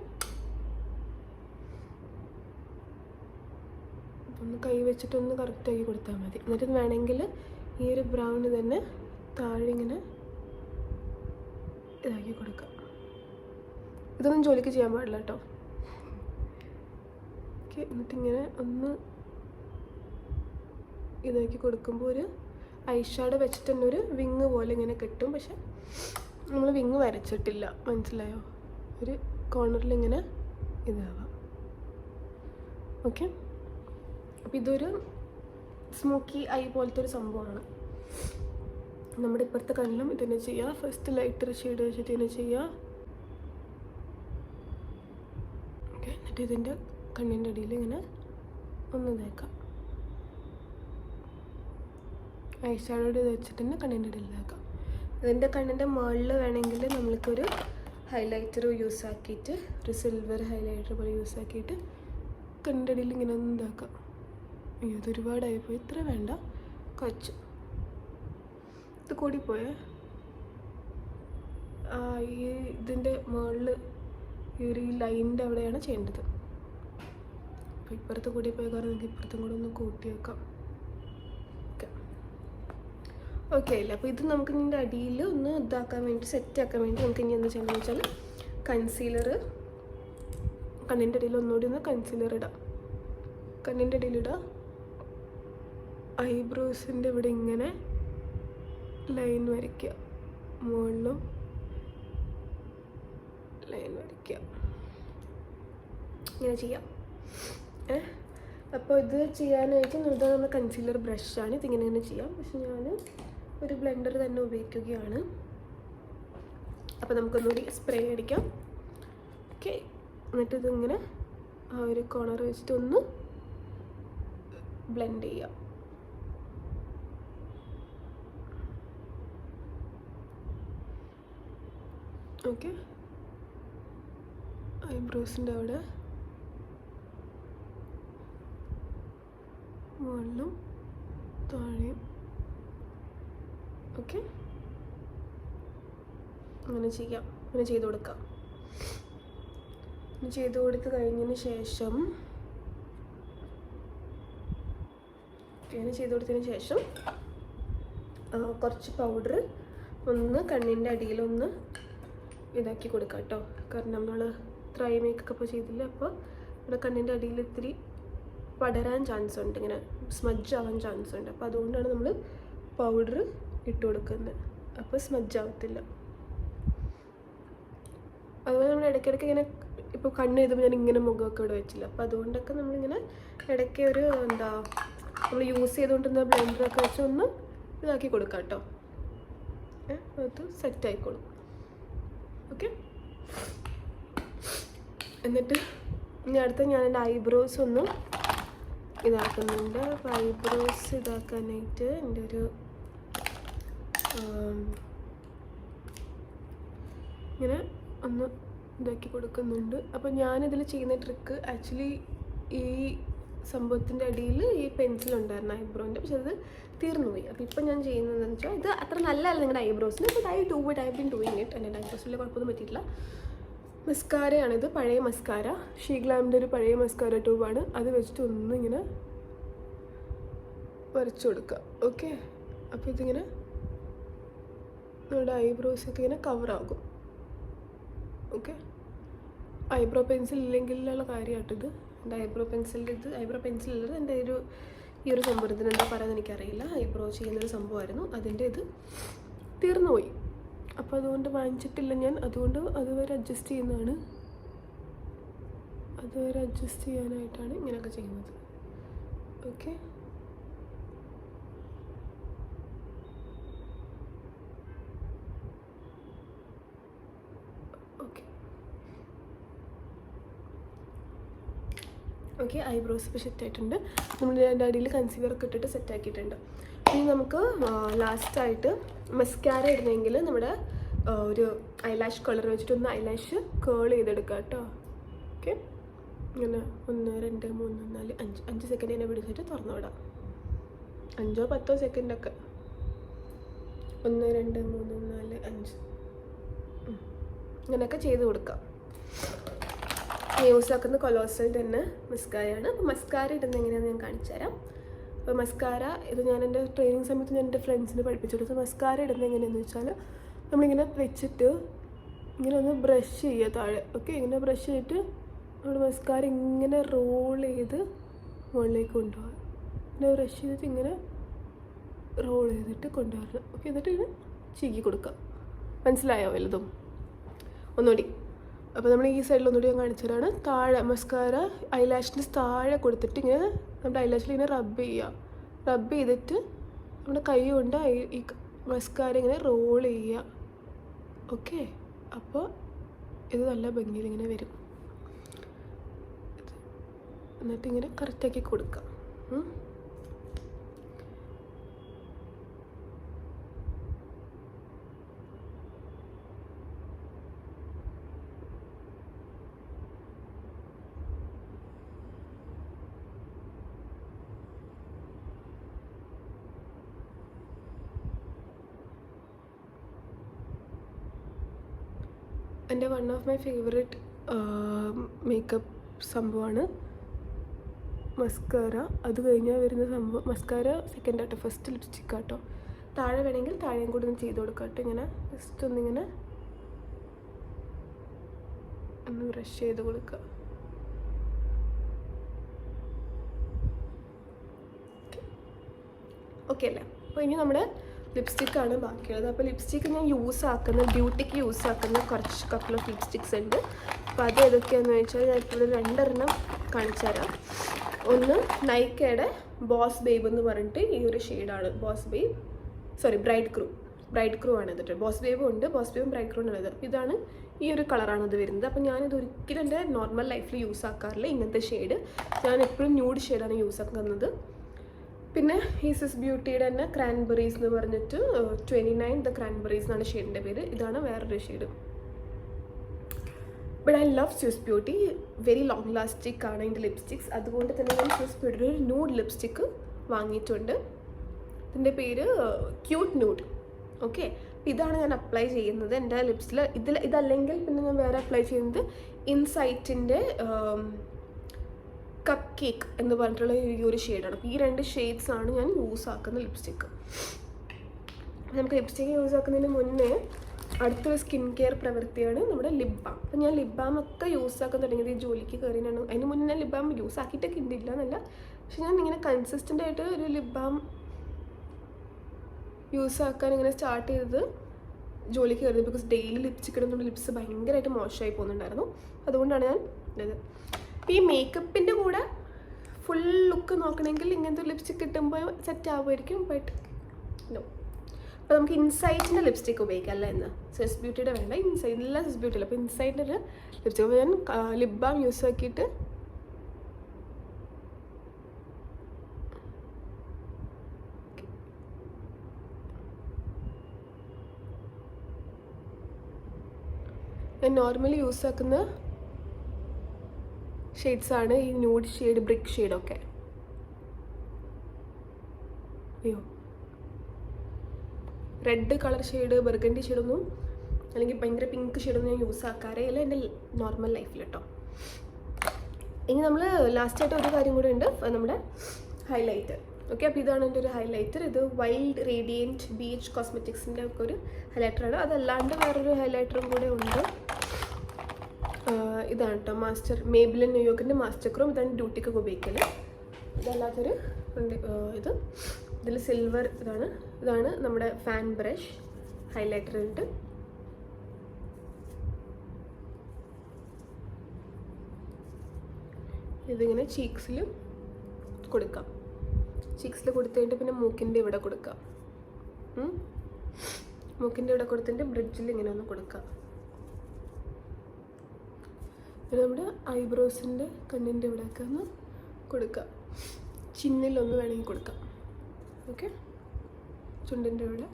ഒന്ന് കൈ വെച്ചിട്ടൊന്ന് കറക്റ്റാക്കി കൊടുത്താൽ മതി. എന്നിട്ട് വേണമെങ്കിൽ ഈ ഒരു ബ്രൗൺ തന്നെ താഴെ ഇങ്ങനെ ഇതാക്കി കൊടുക്കാം. ഇതൊന്നും ജോലിക്ക് ചെയ്യാൻ പാടില്ല കേട്ടോ. ഓക്കെ, എന്നിട്ടിങ്ങനെ ഒന്ന് ഇതാക്കി കൊടുക്കുമ്പോൾ ഒരു ഐഷാഡോ വെച്ചിട്ട് തന്നെ ഒരു വിങ് പോലെ ഇങ്ങനെ കിട്ടും. പക്ഷെ നമ്മൾ വിങ് വരച്ചിട്ടില്ല, മനസ്സിലായോ? ഒരു കോർണറിൽ ഇങ്ങനെ ഇതാവാം. ഓക്കെ, അപ്പം ഇതൊരു സ്മോക്കി ഐ പോലത്തെ ഒരു സംഭവമാണ്. നമ്മുടെ ഇപ്പുറത്തെ കണ്ണിലും ഇതന്നെ ചെയ്യുക. ഫസ്റ്റ് ലൈറ്റർ ഷെയ്ഡ് വെച്ചിട്ട് ഇങ്ങനെ ചെയ്യുക. ഓക്കെ, എന്നിട്ട് ഇതിൻ്റെ കണ്ണിൻ്റെ അടിയിൽ ഇങ്ങനെ ഒന്ന് തേക്കാം. ഐഷാഡോ ഇത് വെച്ചിട്ട് തന്നെ കണ്ണിൻ്റെ അടിയിലാക്കാം. ഇതിൻ്റെ കണ്ണിൻ്റെ മുകളിൽ വേണമെങ്കിൽ നമ്മൾക്കൊരു ഹൈലൈറ്റർ യൂസ് ആക്കിയിട്ട്, ഒരു സിൽവർ ഹൈലൈറ്റർ പോലെ യൂസ് ആക്കിയിട്ട് കണ്ണിൻ്റെ അടിയിൽ ഇങ്ങനെ ഒന്ന് ഇതാക്കാം. ഇതൊരുപാടായിപ്പോയി, ഇത്ര വേണ്ട, കുറച്ച്. ഇത് കൂടിപ്പോയേ. ഈ ഇതിൻ്റെ മുകളിൽ ഈ ഒരു ലൈനിൻ്റെ അവിടെയാണ് ചെയ്യേണ്ടത്. അപ്പോൾ ഇപ്പുറത്ത് കൂടിപ്പോയ കാരണം നമുക്ക് ഇപ്പുറത്തും കൂടെ ഒന്ന് കൂട്ടി വെക്കാം. ഓക്കെ അല്ലേ? അപ്പോൾ ഇത് നമുക്ക് ഇതിൻ്റെ അടിയിൽ ഒന്ന് ഇതാക്കാൻ വേണ്ടി, സെറ്റാക്കാൻ വേണ്ടി നമുക്ക് ഇനി എന്താ ചെയ്യണമെന്ന് വെച്ചാൽ കൺസീലർ കണ്ണിൻ്റെ അടിയിൽ ഒന്നുകൂടി ഒന്ന് കൺസീലർ ഇടാം. കണ്ണിൻ്റെ അടിയിലിടുക. ഐബ്രോസിൻ്റെ ഇവിടെ ഇങ്ങനെ ലൈൻ വരയ്ക്കുക, മുകളിലും ലൈൻ വരയ്ക്കുക. ഇങ്ങനെ ചെയ്യാം. അപ്പോൾ ഇത് ചെയ്യാനായിട്ട് നമ്മൾ കൺസീലർ ബ്രഷാണ്. ഇതിങ്ങനെ ഇങ്ങനെ ചെയ്യാം. പക്ഷെ ഞാൻ ഒരു ബ്ലെൻഡർ തന്നെ ഉപയോഗിക്കുകയാണ്. അപ്പോൾ നമുക്കൊന്നുകൂടി സ്പ്രേ അടിക്കാം. ഓക്കെ, എന്നിട്ട് ഇതിങ്ങനെ ആ ഒരു കോർണർ വെച്ചിട്ട് ഒന്ന് ബ്ലെൻഡ് ചെയ്യാം. ഓക്കെ, ഐബ്രോസിൻ്റെ അവിടെ മുകളിലും താഴെയും. ഓക്കെ, അങ്ങനെ ചെയ്യാം. അങ്ങനെ ചെയ്ത് കൊടുക്കാം. ചെയ്ത് കൊടുത്ത് കഴിഞ്ഞതിന് ശേഷം കുറച്ച് പൗഡർ ഒന്ന് കണ്ണിൻ്റെ അടിയിലൊന്ന് ഇതാക്കി കൊടുക്കാം കേട്ടോ. കാരണം നമ്മൾ ത്രൈ മേക്കപ്പ് ചെയ്തില്ല. അപ്പോൾ ഇവിടെ കണ്ണിൻ്റെ അടിയിൽ ഇത്തിരി പടരാൻ ചാൻസ് ഉണ്ട്, ഇങ്ങനെ സ്മഡ്ജ് ആവാൻ ചാൻസ് ഉണ്ട്. അപ്പോൾ അതുകൊണ്ടാണ് നമ്മൾ പൗഡർ ഇട്ട് കൊടുക്കുന്നത്. അപ്പോൾ സ്മഡ്ജ് ആവത്തില്ല. അതുപോലെ നമ്മൾ ഇടയ്ക്കിടയ്ക്ക് ഇങ്ങനെ ഇപ്പോൾ കണ്ണ് എഴുതുമ്പോൾ ഞാൻ ഇങ്ങനെ മുഖമൊക്കെ ഇവിടെ വെച്ചില്ല. അപ്പോൾ അതുകൊണ്ടൊക്കെ നമ്മളിങ്ങനെ ഇടയ്ക്ക് ഒരു നമ്മൾ യൂസ് ചെയ്തുകൊണ്ടിരുന്ന ബ്ലെൻഡറൊക്കെ വെച്ച് ഒന്ന് ഇതാക്കി കൊടുക്കാം കേട്ടോ. അത് സെറ്റ് ആയിക്കോളും. ഓക്കെ, എന്നിട്ട് ഇനി അടുത്ത ഞാൻ എൻ്റെ ഐബ്രോസ് ഒന്ന് ഇതാക്കുന്നുണ്ട്. അപ്പോൾ ഐബ്രോസ് ഇതാക്കാനായിട്ട് എൻ്റെ ഒരു ഇങ്ങനെ ഒന്ന് ഇതാക്കി കൊടുക്കുന്നുണ്ട്. അപ്പോൾ ഞാനിതിൽ ചെയ്യുന്ന ട്രിക്ക് ആക്ച്വലി ഈ സംഭവത്തിൻ്റെ അടിയിൽ ഈ പെൻസിലുണ്ടായിരുന്നു ഐബ്രോൻ്റെ, പക്ഷെ അത് തീർന്നുപോയി. അപ്പോൾ ഇപ്പം ഞാൻ ചെയ്യുന്നതെന്ന് വെച്ചാൽ ഇത് അത്ര നല്ലതല്ല നിങ്ങളുടെ ഐബ്രോസിന്. അപ്പോൾ ഐ ബിൻ ഡൂയിങ് ഇറ്റ്. എൻ്റെ ഐബ്രോസ് വലിയ കുഴപ്പമൊന്നും പറ്റിയിട്ടില്ല. മസ്കാരയാണിത്, പഴയ മസ്കാര, ഷീഗ്ലാമിൻ്റെ ഒരു പഴയ മസ്കാര ട്യൂബാണ്. അത് വെച്ചിട്ട് ഒന്ന് ഇങ്ങനെ വരച്ചു കൊടുക്കുക. ഓക്കെ, അപ്പോൾ ഇതിങ്ങനെ നമ്മുടെ ഐബ്രോസൊക്കെ ഇങ്ങനെ കവറാകും. ഓക്കെ, ഐബ്രോ പെൻസിൽ ഇല്ലെങ്കിലുള്ള കാര്യമായിട്ടിത്. എൻ്റെ ഐബ്രോ പെൻസിലിൻ്റെ ഐബ്രോ പെൻസിലുള്ളത് എൻ്റെ ഈ ഒരു സംഭവത്തിന് എന്താ പറയുന്നത് എനിക്കറിയില്ല. ഐബ്രോ ചെയ്യുന്നൊരു സംഭവമായിരുന്നു, അതിൻ്റെ ഇത് തീർന്നുപോയി. അപ്പോൾ അതുകൊണ്ട് വാങ്ങിച്ചിട്ടില്ല ഞാൻ. അതുകൊണ്ട് അതുവരെ അഡ്ജസ്റ്റ് ചെയ്യുന്നതാണ്. അതുവരെ അഡ്ജസ്റ്റ് ചെയ്യാനായിട്ടാണ് ഇങ്ങനെയൊക്കെ ചെയ്യുന്നത്. ഓക്കെ, ഓക്കെ ഐബ്രോസ് ഇപ്പോൾ സെറ്റായിട്ടുണ്ട്. നമ്മൾ അതിൻ്റെ അടിയിൽ കൺസീലറൊക്കെ ഇട്ടിട്ട് സെറ്റാക്കിയിട്ടുണ്ട്. ഇനി നമുക്ക് ലാസ്റ്റായിട്ട് മസ്കാര ഇടുന്നെങ്കിൽ നമ്മുടെ ഒരു ഐലാഷ് കളർ വെച്ചിട്ട് ഒന്ന് ഐലാഷ് കേൾ ചെയ്തെടുക്കുക കേട്ടോ. ഓക്കെ, ഇങ്ങനെ 1 2 3 4 5 സെക്കൻഡ് തന്നെ പിടിച്ചിട്ട് തുറന്നു വിടാം. 5 10 സെക്കൻഡൊക്കെ. 1 2 3 4 5 ഇങ്ങനെയൊക്കെ ചെയ്ത് കൊടുക്കാം. യൂസ് ആക്കുന്ന കൊലോസൽ തന്നെ മസ്കാരയാണ്. അപ്പോൾ മസ്കാര ഇടുന്നത് എങ്ങനെയാണെന്ന് ഞാൻ കാണിച്ചു തരാം. അപ്പോൾ മസ്കാര ഇത് ഞാൻ എൻ്റെ ട്രെയിനിങ് സമയത്ത് ഞാൻ എൻ്റെ ഫ്രണ്ട്സിന് പഠിപ്പിച്ചു കൊടുത്തു. മസ്കാര ഇടുന്നത് എങ്ങനെയാണെന്ന് വെച്ചാൽ നമ്മളിങ്ങനെ വെച്ചിട്ട് ഇങ്ങനെ ഒന്ന് ബ്രഷ് ചെയ്യുക താഴെ. ഓക്കെ, ഇങ്ങനെ ബ്രഷ് ചെയ്തിട്ട് നമ്മൾ മസ്കാര ഇങ്ങനെ റോൾ ചെയ്ത് മുകളിലേക്ക് കൊണ്ടുപോകാം. ഇങ്ങനെ ബ്രഷ് ചെയ്തിട്ട് ഇങ്ങനെ റോൾ ചെയ്തിട്ട് കൊണ്ടുവരണം. ഓക്കെ, എന്നിട്ട് ഇങ്ങനെ ചീക്കി കൊടുക്കാം. മനസ്സിലായോ വല്ലതും? ഒന്നുകൂടി. അപ്പോൾ നമ്മൾ ഈ സൈഡിൽ ഒന്നുകൂടി ഞാൻ കാണിച്ചതാണ്. താഴെ മസ്കാര ഐലാഷിൻ്റെ താഴെ കൊടുത്തിട്ട് ഇങ്ങനെ നമ്മുടെ ഐലാഷിൽ ഇങ്ങനെ റബ്ബ് ചെയ്യുക. റബ്ബ് ചെയ്തിട്ട് നമ്മുടെ കൈ കൊണ്ട് ഈ മസ്കാര ഇങ്ങനെ റോൾ ചെയ്യുക. ഓക്കെ, അപ്പോൾ ഇത് നല്ല ഭംഗിയിൽ ഇങ്ങനെ വരും. എന്നിട്ട് ഇങ്ങനെ കറക്റ്റാക്കി കൊടുക്കാം. എൻ്റെ one of my favourite makeup സംഭവമാണ് മസ്കാര. അത് കഴിഞ്ഞാൽ വരുന്ന സംഭവം മസ്കാര സെക്കൻഡ് ആട്ടോ, ഫസ്റ്റ് ലിപ്സ്റ്റിക് ആട്ടോ. താഴെ വേണമെങ്കിൽ താഴെയും കൂടി ഒന്ന് ചെയ്ത് കൊടുക്കാം കേട്ടോ. ഇങ്ങനെ ജസ്റ്റ് ഒന്നിങ്ങനെ ഒന്ന് ബ്രഷ് ചെയ്ത് കൊടുക്കുക. ഓക്കെ അല്ലേ? അപ്പോൾ ഇനി നമ്മുടെ ലിപ്സ്റ്റിക്കാണ് ബാക്കിയുള്ളത്. അപ്പോൾ ലിപ്സ്റ്റിക്ക് ഞാൻ യൂസ് ആക്കുന്ന ബ്യൂട്ടിക്ക് യൂസ് ആക്കുന്ന കുറച്ച് കപ്പിൾ ഓഫ് ലിപ്സ്റ്റിക്സ് ഉണ്ട്. അപ്പോൾ അത് ഏതൊക്കെയാണെന്ന് വെച്ചാൽ ഞാൻ ഇപ്പോൾ 2 കാണിച്ചു തരാം. ഒന്ന് നൈക്കയുടെ ബോസ് ബേബ് എന്ന് പറഞ്ഞിട്ട് ഈ ഒരു ഷെയ്ഡാണ്. ബ്രൈഡ് ക്രൂ ആണ് ഇതിട്ട്. ബോസ് ബേബും ഉണ്ട്, ബോസ് ബേബും ബ്രൈഡ് ക്രൂ ആണ് ഇത്. ഇതാണ് ഈ ഒരു കളറാണ് ഇത് വരുന്നത്. അപ്പോൾ ഞാനിത് ഒരിക്കലും എൻ്റെ നോർമൽ ലൈഫിൽ യൂസ് ആക്കാറില്ല ഇങ്ങനത്തെ ഷെയ്ഡ്. ഞാൻ എപ്പോഴും ന്യൂഡ് ഷെയ്ഡാണ് യൂസ് ആക്കുന്നത്. പിന്നെ ഈ സിസ് ബ്യൂട്ടിയുടെ തന്നെ ക്രാൻബെറീസ് എന്ന് പറഞ്ഞിട്ട് 29 ദ ക്രാൻബെറീസ് എന്നാണ് ഷെയ്ഡിൻ്റെ പേര്. ഇതാണ് വേറൊരു shade. But I love Swiss beauty. Very long lasting ആണ് ഇതിൻ്റെ ലിപ്സ്റ്റിക്സ്. അതുകൊണ്ട് തന്നെ ഞാൻ സ്വിസ് ബ്യൂട്ടിയുടെ ഒരു ന്യൂഡ് ലിപ്സ്റ്റിക്ക് വാങ്ങിയിട്ടുണ്ട്. ഇതിൻ്റെ പേര് ക്യൂട്ട് ന്യൂഡ്. ഓക്കെ, ഇതാണ് ഞാൻ അപ്ലൈ ചെയ്യുന്നത് എൻ്റെ ലിപ്സിൽ. ഇതല്ലെങ്കിൽ പിന്നെ ഞാൻ വേറെ അപ്ലൈ ചെയ്യുന്നത് ഇൻസൈറ്റിൻ്റെ കപ്പ് കേക്ക് എന്ന് പറഞ്ഞിട്ടുള്ള ഈ ഒരു ഷെയ്ഡാണ്. അപ്പോൾ ഈ 2 ഷെയ്ഡ്സാണ് ഞാൻ യൂസ് ആക്കുന്ന ലിപ്സ്റ്റിക്ക്. നമുക്ക് ലിപ്സ്റ്റിക്ക് യൂസ് ആക്കുന്നതിന് മുന്നേ അടുത്തൊരു സ്കിൻ കെയർ പ്രവൃത്തിയാണ് നമ്മുടെ ലിപ് ബാം. അപ്പോൾ ഞാൻ ലിപ് ബാം ഒക്കെ യൂസ് ആക്കാൻ തുടങ്ങിയത് ഈ ജോലിക്ക് കയറിയാണ്. അതിന് മുന്നേ ഞാൻ ലിപ് ബാം യൂസ് ആക്കിയിട്ടൊക്കെ ഉണ്ടില്ല എന്നല്ല, പക്ഷെ ഞാൻ ഇങ്ങനെ കൺസിസ്റ്റൻ്റ് ആയിട്ട് ഒരു ലിപ് ബാം യൂസ് ആക്കാൻ ഇങ്ങനെ സ്റ്റാർട്ട് ചെയ്തത് ജോലിക്ക് കയറുന്നത്. ബിക്കോസ് ഡെയിലി ലിപ്സ്റ്റിക് ഇടുന്ന ലിപ്സ് ഭയങ്കരമായിട്ട് മോശമായി പോകുന്നുണ്ടായിരുന്നു. അതുകൊണ്ടാണ് ഞാൻ ഇട്ടത്. ഈ മേക്കപ്പിൻ്റെ കൂടെ ഫുൾ ലുക്ക് നോക്കണമെങ്കിൽ ഇങ്ങനത്തെ ലിപ്സ്റ്റിക് കിട്ടുമ്പോൾ സെറ്റ് ആവുമായിരിക്കും. But no. അപ്പോൾ നമുക്ക് ഇൻസൈറ്റിൻ്റെ ലിപ്സ്റ്റിക് ഉപയോഗിക്കാം അല്ല എന്ന്. സ്വിസ് ബ്യൂട്ടിയുടെ വേണ്ട, ഇൻസൈഡ് എല്ലാം സ്വിസ് ബ്യൂട്ടിയില്ല. അപ്പോൾ ഇൻസൈറ്റിൻ്റെ ഒരു ലിപ്സ്റ്റിക്. അപ്പോൾ ഞാൻ ലിപ് ബാം യൂസ് ആക്കിയിട്ട് ഞാൻ നോർമലി യൂസ് ആക്കുന്ന ഷെയ്ഡ്സാണ് ഈ ന്യൂഡ് ഷെയ്ഡ്, ബ്രിക്ക് ഷെയ്ഡൊക്കെ. അയ്യോ, റെഡ് കളർ ഷെയ്ഡ്, ബർഗണ്ടി ഷെയ്ഡൊന്നും അല്ലെങ്കിൽ ഭയങ്കര പിങ്ക് ഷെയ്ഡൊന്നും ഞാൻ യൂസ് ആക്കാറേ ഇല്ല എൻ്റെ നോർമൽ ലൈഫിൽ കേട്ടോ. ഇനി നമ്മൾ ലാസ്റ്റായിട്ട് ഒരു കാര്യം കൂടെ ഉണ്ട്, നമ്മുടെ ഹൈലൈറ്റർ. ഓക്കെ, അപ്പോൾ ഇതാണ് എൻ്റെ ഒരു ഹൈലൈറ്റർ. ഇത് വൈൽഡ് റേഡിയൻറ്റ് ബീച്ച് കോസ്മെറ്റിക്സിൻ്റെ ഒക്കെ ഒരു ഹൈലൈറ്ററാണ്. അതല്ലാണ്ട് വേറൊരു ഹൈലൈറ്ററും കൂടെ ഉണ്ട്. ഇതാണ് കേട്ടോ മേബിലിൻ ന്യൂയോർക്കിൻ്റെ മാസ്റ്റർ ക്രോം. ഇതാണ് ഡ്യൂട്ടിക്കൊക്കെ ഉപയോഗിക്കൽ. ഇതല്ലാത്തൊരു ഉണ്ട്. ഇതിൽ സിൽവർ ഇതാണ് നമ്മുടെ ഫാൻ ബ്രഷ് ഹൈലൈറ്റർ ഉണ്ട്. ഇതിങ്ങനെ ചീക്സിൽ കൊടുക്കാം. ചീക്സിൽ കൊടുത്തിട്ട് പിന്നെ മൂക്കിൻ്റെ ഇവിടെ കൊടുക്കാം. മൂക്കിൻ്റെ ഇവിടെ കൊടുത്തിട്ട് ബ്രിഡ്ജിൽ ഇങ്ങനെ ഒന്ന് കൊടുക്കാം. പിന്നെ നമ്മുടെ ഐബ്രോസിൻ്റെ കണ്ണിൻ്റെ ഇവിടെയൊക്കെ ഒന്ന് കൊടുക്കാം. ചിന്നിലൊന്ന് വേണമെങ്കിൽ കൊടുക്കാം. ഓക്കെ, ചുണ്ടിൻ്റെ ഇവിടെ.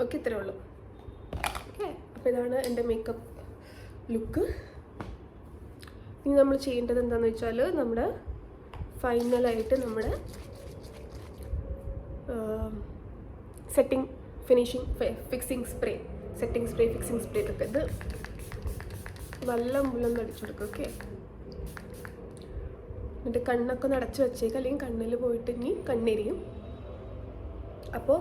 ഓക്കെ, ഇത്രേ ഉള്ളൂ. ഓക്കെ, അപ്പോൾ ഇതാണ് എൻ്റെ മേക്കപ്പ് ലുക്ക്. ഇനി നമ്മൾ ചെയ്യേണ്ടത് എന്താണെന്ന് വെച്ചാൽ നമ്മുടെ ഫൈനലായിട്ട് നമ്മുടെ ഫിക്സിങ് സ്പ്രേ ഒക്കെ ഇത് മുല്ലൊന്നും അടിച്ചു കൊടുക്കുക. ഓക്കെ, എന്നിട്ട് കണ്ണൊക്കെ ഒന്ന് അടച്ച് വെച്ചേക്കുക, അല്ലെങ്കിൽ കണ്ണിൽ പോയിട്ട് ഇനി കണ്ണെരിയും. അപ്പോൾ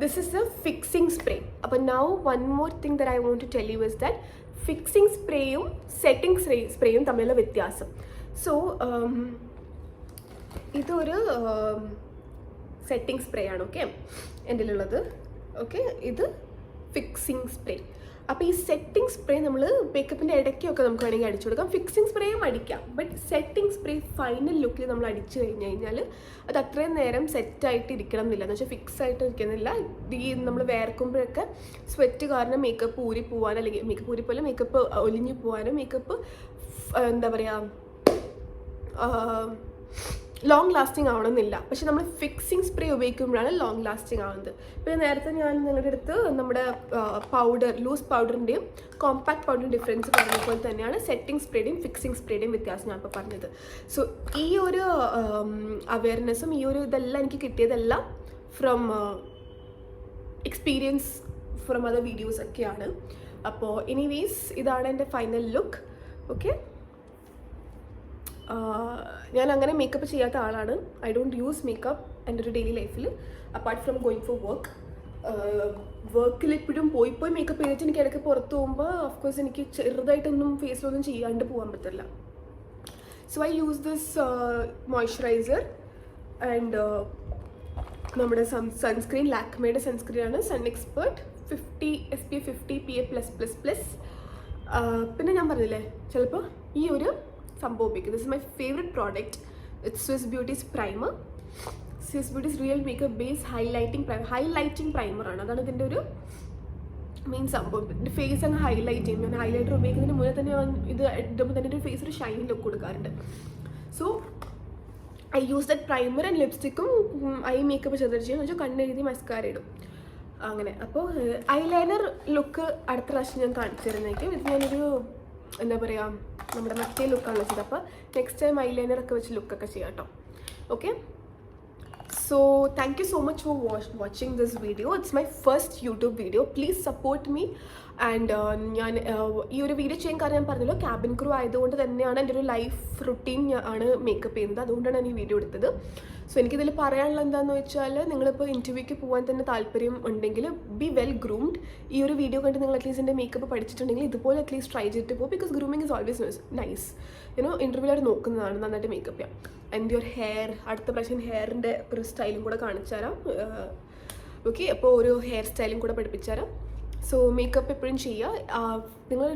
this is a fixing spray. അപ്പോൾ now one more thing that I want to tell you is that fixing സ്പ്രേയും സെറ്റിംഗ് സ്പ്രേയും തമ്മിലുള്ള വ്യത്യാസം. സോ ഇതൊരു സെറ്റിംഗ് സ്പ്രേ ആണ്. ഓക്കെ, എൻ്റെ ഉള്ളത്. ഓക്കെ, ഇത് ഫിക്സിങ് സ്പ്രേ. അപ്പോൾ ഈ സെറ്റിംഗ് സ്പ്രേ നമ്മൾ മേക്കപ്പിൻ്റെ ഇടയ്ക്കൊക്കെ നമുക്ക് വേണമെങ്കിൽ അടിച്ചു കൊടുക്കാം. ഫിക്സിങ് സ്പ്രേയും അടിക്കാം. ബട്ട് സെറ്റിംഗ് സ്പ്രേ ഫൈനൽ ലുക്കിൽ നമ്മൾ അടിച്ചു കഴിഞ്ഞാൽ അത് അത്രയും നേരം സെറ്റായിട്ട് ഇരിക്കണം എന്നില്ല. എന്ന് വെച്ചാൽ ഫിക്സ് ആയിട്ട് ഇരിക്കുന്നില്ല. ഈ നമ്മൾ വേർക്കുമ്പോഴൊക്കെ സ്വെറ്റ് കാരണം മേക്കപ്പ് ഊരി പോകാൻ, അല്ലെങ്കിൽ മേക്കപ്പ് ഊരി പോലെ മേക്കപ്പ് ഒലിഞ്ഞു പോകാനും, മേക്കപ്പ് എന്താ പറയുക ലോങ് ലാസ്റ്റിംഗ് ആവണമെന്നില്ല. പക്ഷെ നമ്മൾ ഫിക്സിങ് സ്പ്രേ ഉപയോഗിക്കുമ്പോഴാണ് ലോങ് ലാസ്റ്റിംഗ് ആവുന്നത്. പിന്നെ നേരത്തെ ഞാൻ നിങ്ങളുടെ അടുത്ത് നമ്മുടെ ലൂസ് പൗഡറിൻ്റെയും കോമ്പാക്ട് പൗഡറിൻ്റെ ഡിഫറൻസ് പറഞ്ഞപ്പോൾ തന്നെയാണ് സെറ്റിംഗ് സ്പ്രേയുടെയും ഫിക്സിങ് സ്പ്രേയുടെയും വ്യത്യാസം ഞാൻ ഇപ്പോൾ പറഞ്ഞത്. സോ ഈ ഒരു അവയർനെസ്സും ഈ ഒരു ഇതെല്ലാം എനിക്ക് കിട്ടിയതെല്ലാം from experience from other videos ഒക്കെയാണ്. അപ്പോൾ എനിവേസ് ഇതാണ് എൻ്റെ ഫൈനൽ ലുക്ക്. ഓക്കെ, ഞാൻ അങ്ങനെ മേക്കപ്പ് ചെയ്യാത്ത ആളാണ്. ഐ ഡോണ്ട് യൂസ് മേക്കപ്പ് എൻ്റെ ഒരു ഡെയിലി ലൈഫിൽ അപ്പാർട്ട് ഫ്രം ഗോയിങ് ഫോർ വർക്കിൽ എപ്പോഴും പോയി മേക്കപ്പ് ചെയ്തിട്ട് എനിക്ക് ഇടയ്ക്ക് പുറത്ത് പോകുമ്പോൾ ഓഫ്കോഴ്സ് എനിക്ക് ചെറുതായിട്ടൊന്നും ഫേസിലൊന്നും ചെയ്യാണ്ട് പോകാൻ പറ്റില്ല. So I use this moisturiser and നമ്മുടെ sunscreen ലാക്മേയുടെ സൺസ്ക്രീനാണ് sun expert 50 SPF 50 PA+++. പിന്നെ ഞാൻ പറഞ്ഞില്ലേ ചിലപ്പോൾ ഈ ഒരു സംഭവം ഉപയോഗിക്കും. This is my favourite product. It's Swiss beauties primer. Swiss beauties real makeup base highlighting പ്രൈമറാണ്. അതാണ് ഇതിൻ്റെ ഒരു മെയിൻ സംഭവം. എൻ്റെ ഫേസ് അങ്ങ് ഹൈലൈറ്റ് ചെയ്യും. ഞാൻ ഹൈലൈറ്റർ ഉപയോഗിക്കുന്നതിന് മുന്നേ തന്നെ ഇത് ഇടുമ്പോൾ തന്നെ എൻ്റെ ഫേസ് ഒരു ഷൈൻ ലുക്ക് കൊടുക്കാറുണ്ട്. So I use that primer and ലിപ്സ്റ്റിക്കും ഐ മേക്കപ്പ് ചെറുതായിട്ട് ചെയ്യും. വെച്ചാൽ കണ്ണെഴുതി മസ്കാര ഇടും അങ്ങനെ. അപ്പോൾ ഐലൈനർ ലുക്ക് അടുത്ത പ്രാവശ്യം ഞാൻ കാണിച്ചു തരുന്നേക്കും. ഇത് ഞാനൊരു എന്താ പറയുക നമ്മുടെ മറ്റേ ലുക്കാണ് വെച്ചത്. അപ്പോൾ നെക്സ്റ്റ് ടൈം ഐലൈനറൊക്കെ വെച്ച് ലുക്കൊക്കെ ചെയ്യാം കേട്ടോ. Okay, so thank you so much for watching this video. It's my first YouTube video. Please support me. And ഞാൻ ഈ ഒരു വീഡിയോ ചെയ്യാൻ കാരണം ഞാൻ പറഞ്ഞല്ലോ ക്യാബിൻ ക്രൂ ആയതുകൊണ്ട് തന്നെയാണ് എൻ്റെ ഒരു ലൈഫ് റുട്ടീൻ ആണ് മേക്കപ്പ് ചെയ്യുന്നത്. അതുകൊണ്ടാണ് ഞാൻ ഈ വീഡിയോ എടുത്തത്. സോ എനിക്കിതിൽ പറയാനുള്ളത് എന്താണെന്ന് വെച്ചാൽ നിങ്ങളിപ്പോൾ ഇൻ്റർവ്യൂക്ക് പോകാൻ തന്നെ താല്പര്യം ഉണ്ടെങ്കിൽ ബി വെൽ ഗ്രൂംഡ്. ഈ ഒരു വീഡിയോ കണ്ട് നിങ്ങൾ അറ്റ്ലീസ്റ്റ് എൻ്റെ മേക്കപ്പ് പഠിച്ചിട്ടുണ്ടെങ്കിൽ ഇതുപോലെ അറ്റ്ലീസ്റ്റ് ട്രൈ ചെയ്തിട്ട് പോകും. Because grooming is always nice. ഇൻ്റർവ്യൂവിൽ അവർ നോക്കുന്നതാണ് നന്നായിട്ട് മേക്കപ്പ് ചെയ്യാം. ആൻഡ് യുവർ ഹെയർ അടുത്ത പ്രാവശ്യം ഹെയറിൻ്റെ ഒരു സ്റ്റൈലും കൂടെ കാണിച്ചു തരാം. ഓക്കെ, അപ്പോൾ ഒരു ഹെയർ സ്റ്റൈലും കൂടെ പഠിപ്പിച്ചു തരാം. സോ മേക്കപ്പ് എപ്പോഴും ചെയ്യുക. നിങ്ങൾ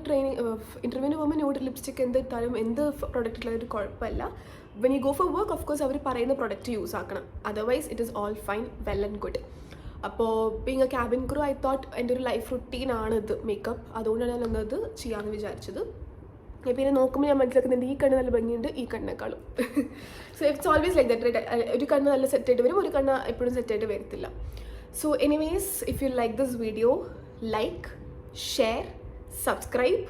ഇൻ്റർവ്യൂവിന് പോകുമ്പോൾ ന്യൂഡ് ലിപ്സ്റ്റിക് എന്ത് ഇട്ടാലും എന്ത് പ്രോഡക്റ്റ് ഇട്ടാലും ഒരു കുഴപ്പമില്ല. When you go for work of course അവർ പറയുന്ന പ്രോഡക്റ്റ് യൂസ് ആക്കണം. Otherwise it is all fine, well and good. അപ്പോൾ being a cabin crew I thought എൻ്റെ ഒരു ലൈഫ് റുട്ടീനാണ് ഇത് മേക്കപ്പ്. അതുകൊണ്ടാണ് ഞാൻ എന്നത് ചെയ്യാമെന്ന് വിചാരിച്ചത്. പിന്നെ നോക്കുമ്പോൾ ഞാൻ മനസ്സിലാക്കുന്നുണ്ട് ഈ കണ്ണ് നല്ല ഭംഗിയുണ്ട് ഈ കണ്ണിനേക്കാളും. So it's always like that, right? ഒരു കണ്ണ് നല്ല സെറ്റായിട്ട് വരും, ഒരു കണ്ണ് എപ്പോഴും സെറ്റായിട്ട് വരത്തില്ല. So anyways, if you like this video, like, share, subscribe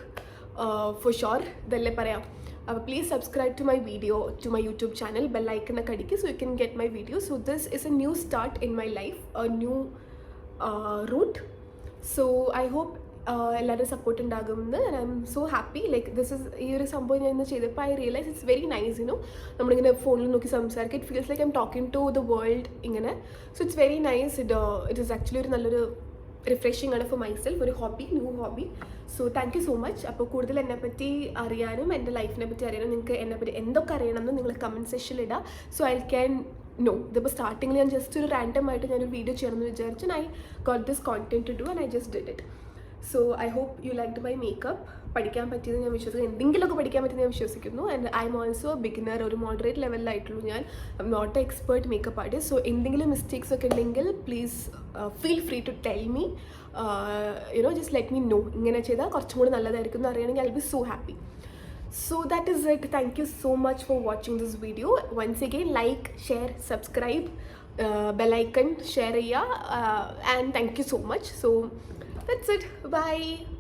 for sure. ഇതല്ലേ പറയാം. അപ്പോൾ please subscribe to my video, to my YouTube channel. ബെല്ലൈക്കണൊക്കെ അടിക്കുക so you can get my video. So this is a new start in my life, a new route. So I hope എല്ലാവരും സപ്പോർട്ട് ഉണ്ടാകുമെന്ന്. And I am so happy. Like this is ഈ ഒരു സംഭവം ഞാൻ ഇന്ന് ചെയ്തപ്പോൾ I realise it's very nice. നമ്മളിങ്ങനെ ഫോണിൽ നോക്കി സംസാരിക്കും. It feels like I am talking to the world ഇങ്ങനെ. So it's very nice. It is actually ഒരു നല്ലൊരു റിഫ്രഷിംഗ് ആണ് ഫോർ മൈസെൽഫ്, ഒരു new hobby. So thank you so much. അപ്പോൾ കൂടുതൽ എന്നെപ്പറ്റി അറിയാനും എൻ്റെ ലൈഫിനെ പറ്റി അറിയാനും നിങ്ങൾക്ക് എന്നെപ്പറ്റി എന്തൊക്കെ അറിയണമെന്ന് നിങ്ങൾ കമൻറ്റ് സെക്ഷനിൽ ഇടുക. So I can know. ഇതിപ്പോൾ സ്റ്റാർട്ടിങ്ങിൽ ഞാൻ ജസ്റ്റ് ഒരു റാൻഡം ആയിട്ട് ഞാനൊരു വീഡിയോ ചെയ്യണമെന്ന് വിചാരിച്ചു. I got this content to do and I just did it. So I hope you like my makeup. പഠിക്കാൻ പറ്റിയത് ഞാൻ വിശ്വസിക്കുന്നു, എന്തെങ്കിലുമൊക്കെ പഠിക്കാൻ പറ്റിയത് ഞാൻ വിശ്വസിക്കുന്നു. And I M also beginner, ഒരു മോഡറേറ്റ് ലെവലിലായിട്ടുള്ളൂ ഞാൻ. I'm not a expert makeup artist. So എന്തെങ്കിലും മിസ്റ്റേക്സ് ഒക്കെ ഉണ്ടെങ്കിൽ please feel free to tell me. Just let me know. ഇങ്ങനെ ചെയ്താൽ കുറച്ചും കൂടി നല്ലതായിരിക്കും എന്ന് അറിയണമെങ്കിൽ I will be so happy. So that is it. Thank you so much for watching this video. Once again, like, share, subscribe, bell icon, share and thank you so much. So that's it. Bye.